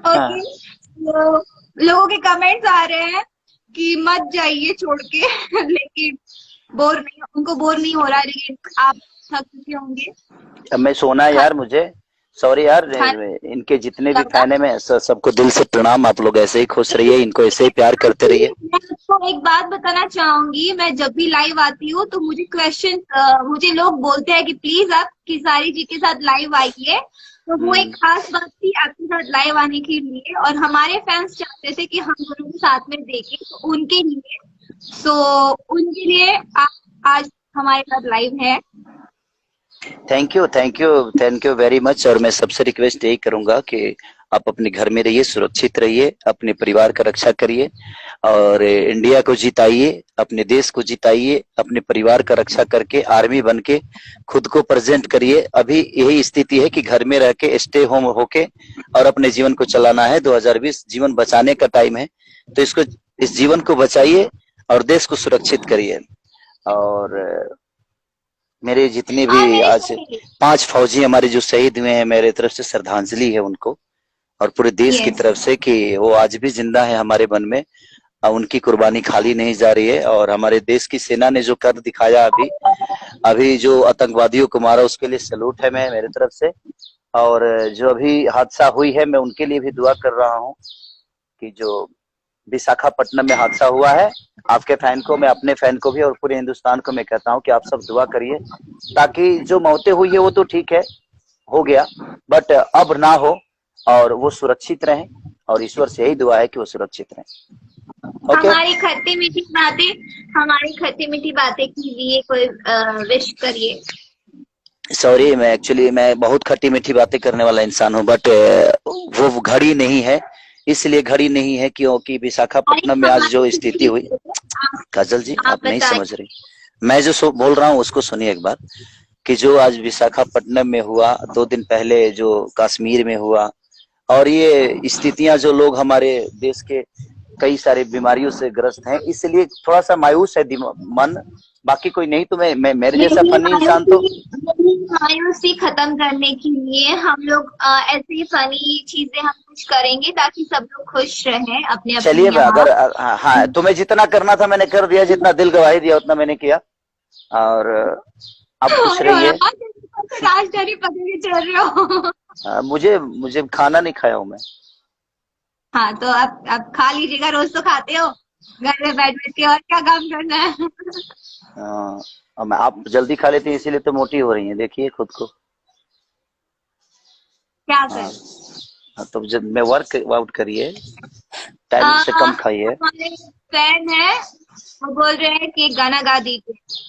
ओके लोगों के कमेंट्स आ रहे हैं कि मत जाइए छोड़ के लेकिन बोर नहीं, उनको बोर नहीं हो रहा, लेकिन आप थक चुके होंगे। अब मैं सोना है यार मुझे, सॉरी यार, हाँ, इनके जितने भी लगा। फैन है, मैं सबको दिल से प्रणाम। आप लोग ऐसे ही खुश रहिए, इनको ऐसे ही प्यार करते रहिए। मैं आपको एक बात बताना चाहूंगी, मैं जब भी लाइव आती हूँ तो मुझे मुझे लोग बोलते हैं कि प्लीज आप किसारी जी के साथ लाइव आइए। तो वो एक हम्म। खास बात थी आपके साथ लाइव आने के लिए, और हमारे फैंस चाहते थे कि हम दोनों को साथ में देखें, तो उनके लिए, सो उनके लिए आप आज हमारे साथ लाइव है। Thank you, thank you, thank you very much. और मैं सबसे रिक्वेस्ट यही करूंगा कि आप अपने घर में रहिए, सुरक्षित रहिए, अपने परिवार का रक्षा करिए और इंडिया को जिताइए, अपने देश को जिताइए, अपने परिवार का रक्षा करके आर्मी बन के खुद को प्रेजेंट करिए। अभी यही स्थिति है कि घर में रह के स्टे होम होके और अपने जीवन को चलाना है। 2020 जीवन बचाने का टाइम है, तो इस जीवन को बचाइए और देश को सुरक्षित करिए। और मेरे जितने हाँ, भी नहीं आज सही। 5 फौजी हमारे जो शहीद हुए हैं, मेरे तरफ से श्रद्धांजलि है उनको और पूरे देश की यस। तरफ से कि वो आज भी जिंदा है हमारे मन में। उनकी कुर्बानी खाली नहीं जा रही है। और हमारे देश की सेना ने जो कर दिखाया अभी अभी जो आतंकवादियों को मारा, उसके लिए सैल्यूट है मैं मेरे तरफ से। और जो अभी हादसा हुई है, मैं उनके लिए भी दुआ कर रहा हूँ कि जो विशाखापट्टनम में हादसा हुआ है, आपके फैन को, मैं अपने फैन को भी और पूरे हिंदुस्तान को मैं कहता हूँ कि आप सब दुआ करिए ताकि जो मौतें हुई है वो तो ठीक है, हो गया, बट अब ना हो और वो सुरक्षित रहें। और ईश्वर से यही दुआ है कि वो सुरक्षित रहें। ओके। हमारी खट्टी मीठी बातें के लिए कोई विश करिए। सॉरी, मैं बहुत खट्टी मीठी बातें करने वाला इंसान हूँ, बट वो घड़ी नहीं है, इसलिए घड़ी नहीं है क्योंकि अरे विशाखापट्टनम में आज जो हमारी स्थिति हुई। काजल जी, आप आप नहीं बताइए। समझ रही। मैं जो बोल रहा हूँ उसको सुनिए एक बार, कि जो आज विशाखापट्टनम में हुआ, 2 दिन पहले जो कश्मीर में हुआ, और ये स्थितियां जो लोग हमारे देश के कई सारे बीमारियों से ग्रस्त हैं, इसलिए थोड़ा सा मायूस है मन। बाकी कोई नहीं, तो मैं मेरे जैसा यही फनी इंसान तो। मायूसी यही मायूसी खत्म करने के लिए हम लोग ऐसी फनी चीजें हम कुछ करेंगे ताकि सब लोग खुश रहें अपने अपने चलिए, मैं यहाँ। अगर हाँ, तुम्हें जितना करना था मैंने कर दिया, जितना दिल गवाही दिया उतना मैंने किया। और आप खुश और रहिए। राजधानी पकड़ के चल रहे हो। मुझे मुझे खाना नहीं खाया हूं मैं। हाँ, तो अब खा लीजिएगा, रोज तो खाते हो घर में बैठ बैठ के, और क्या काम करना है। आप जल्दी खा लेती हैं इसीलिए तो मोटी हो रही हैं, देखिए खुद को। क्या हाँ, कर। तो जब मैं वर्क आउट करिए, टाइम से कम खाइए। हमारे फैन है, वो बोल रहे हैं कि गाना गा दीजिए।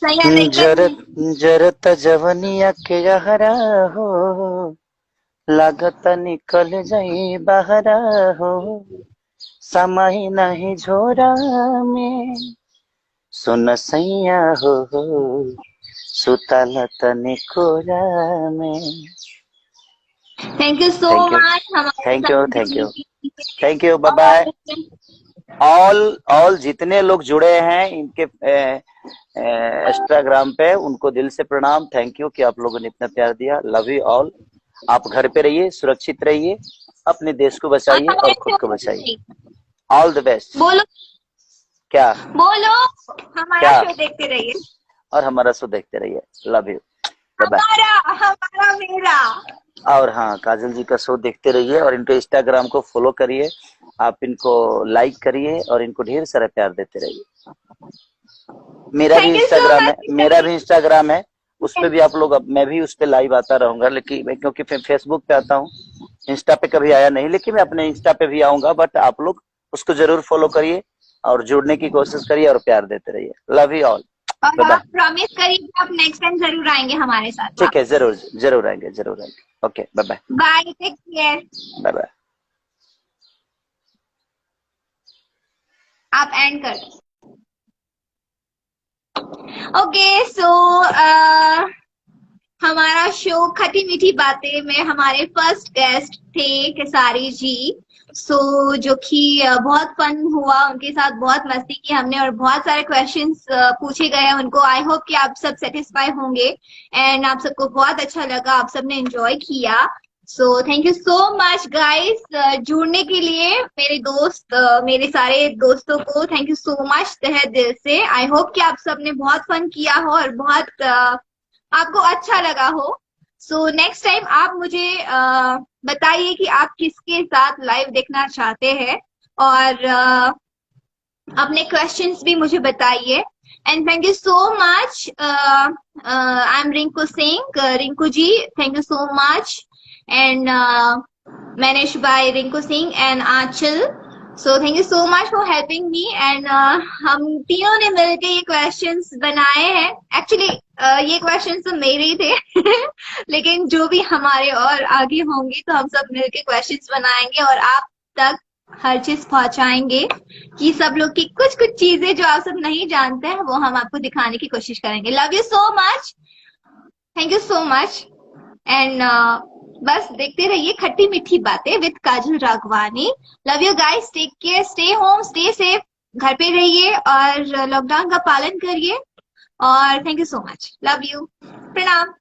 सही है, जरत देखकर। जरत जवनिया के यहरा हो, लागत निकल जाई बहरा हो, समय नहीं झोरा में, सुन सैया हो, सुतल तने कोरा में। Thank you so thank you, much हमारे थैंक यू, साथ थैंक यू, जुड़ने के लिए। Thank you, bye bye. और ऑल जितने लोग जुड़े हैं इनके इंस्टाग्राम पे, उनको दिल से प्रणाम, थैंक यू कि आप लोगों ने इतना प्यार दिया। Love you all. आप घर पे रहिए, सुरक्षित रहिए, अपने देश को बचाइए और हमारे खुद शो को देखते बचाइए। रहिए। All the best. बोलो क्या? बोलो, हमारा क्या? शो देखते रहिए। और हमारा शो देखते रहिए। Love you, bye bye. हमारा हमारा मेरा। और हाँ, काजल जी का शो देखते रहिए और इनके इंस्टाग्राम को फॉलो करिए, आप इनको लाइक करिए और इनको ढेर सारा प्यार देते रहिए। मेरा भी थैंक यू सो इंस्टाग्राम है, मेरा मच। भी इंस्टाग्राम है, उस पे भी आप लोग, अब मैं भी उस पे लाइव आता रहूंगा, लेकिन मैं क्योंकि फेसबुक पे आता हूँ, इंस्टा पे कभी आया नहीं, लेकिन मैं अपने इंस्टा पे भी आऊंगा। बट आप लोग उसको जरूर फॉलो करिए और जुड़ने की कोशिश करिए और प्यार देते रहिए। लव यू ऑल, और बाय बाय। आप प्रॉमिस करिए कि आप नेक्स्ट टाइम जरूर आएंगे हमारे साथ ठीक है, वापस। जरूर जरूर आएंगे, जरूर आएंगे। Okay, bye bye, bye, take care. Bye bye. आप एंड कर। ओके, सो हमारा शो खट्टी मीठी बातें में हमारे फर्स्ट गेस्ट थे खेसारी जी। जो कि बहुत फन हुआ, उनके साथ बहुत मस्ती की हमने और बहुत सारे क्वेश्चंस पूछे गए उनको। आई होप कि आप सब सेटिस्फाई होंगे एंड आप सबको बहुत अच्छा लगा, आप सबने एंजॉय किया। Thank you so much guys जुड़ने के लिए। मेरे सारे दोस्तों को थैंक यू सो मच तहे दिल से। आई होप कि आप सबने बहुत फन किया हो और बहुत आपको अच्छा लगा हो। सो नेक्स्ट टाइम आप मुझे बताइए कि आप किसके साथ लाइव देखना चाहते हैं, और अपने क्वेश्चंस भी मुझे बताइए। And thank you so much. I am Rinku Singh, Rinku ji, thank you so much. And manage by Rinku Singh and Aanchal. So thank you so much for helping me. And हम तीनों ने मिलकर ये क्वेश्चंस बनाए हैं। एक्चुअली ये क्वेश्चंस तो मेरे ही थे लेकिन जो भी हमारे और आगे होंगे तो हम सब मिलकर क्वेश्चंस बनाएंगे और आप तक हर चीज पहुंचाएंगे कि सब लोग की कुछ कुछ चीजें जो आप सब नहीं जानते हैं वो हम आपको दिखाने की कोशिश करेंगे। Love you so much, thank you so much. And बस देखते रहिए खट्टी मीठी बातें with Kajal Raghwani. Love you guys, take care, stay home, stay safe, घर पे रहिए और लॉकडाउन का पालन करिए। और thank you so much, love you, प्रणाम।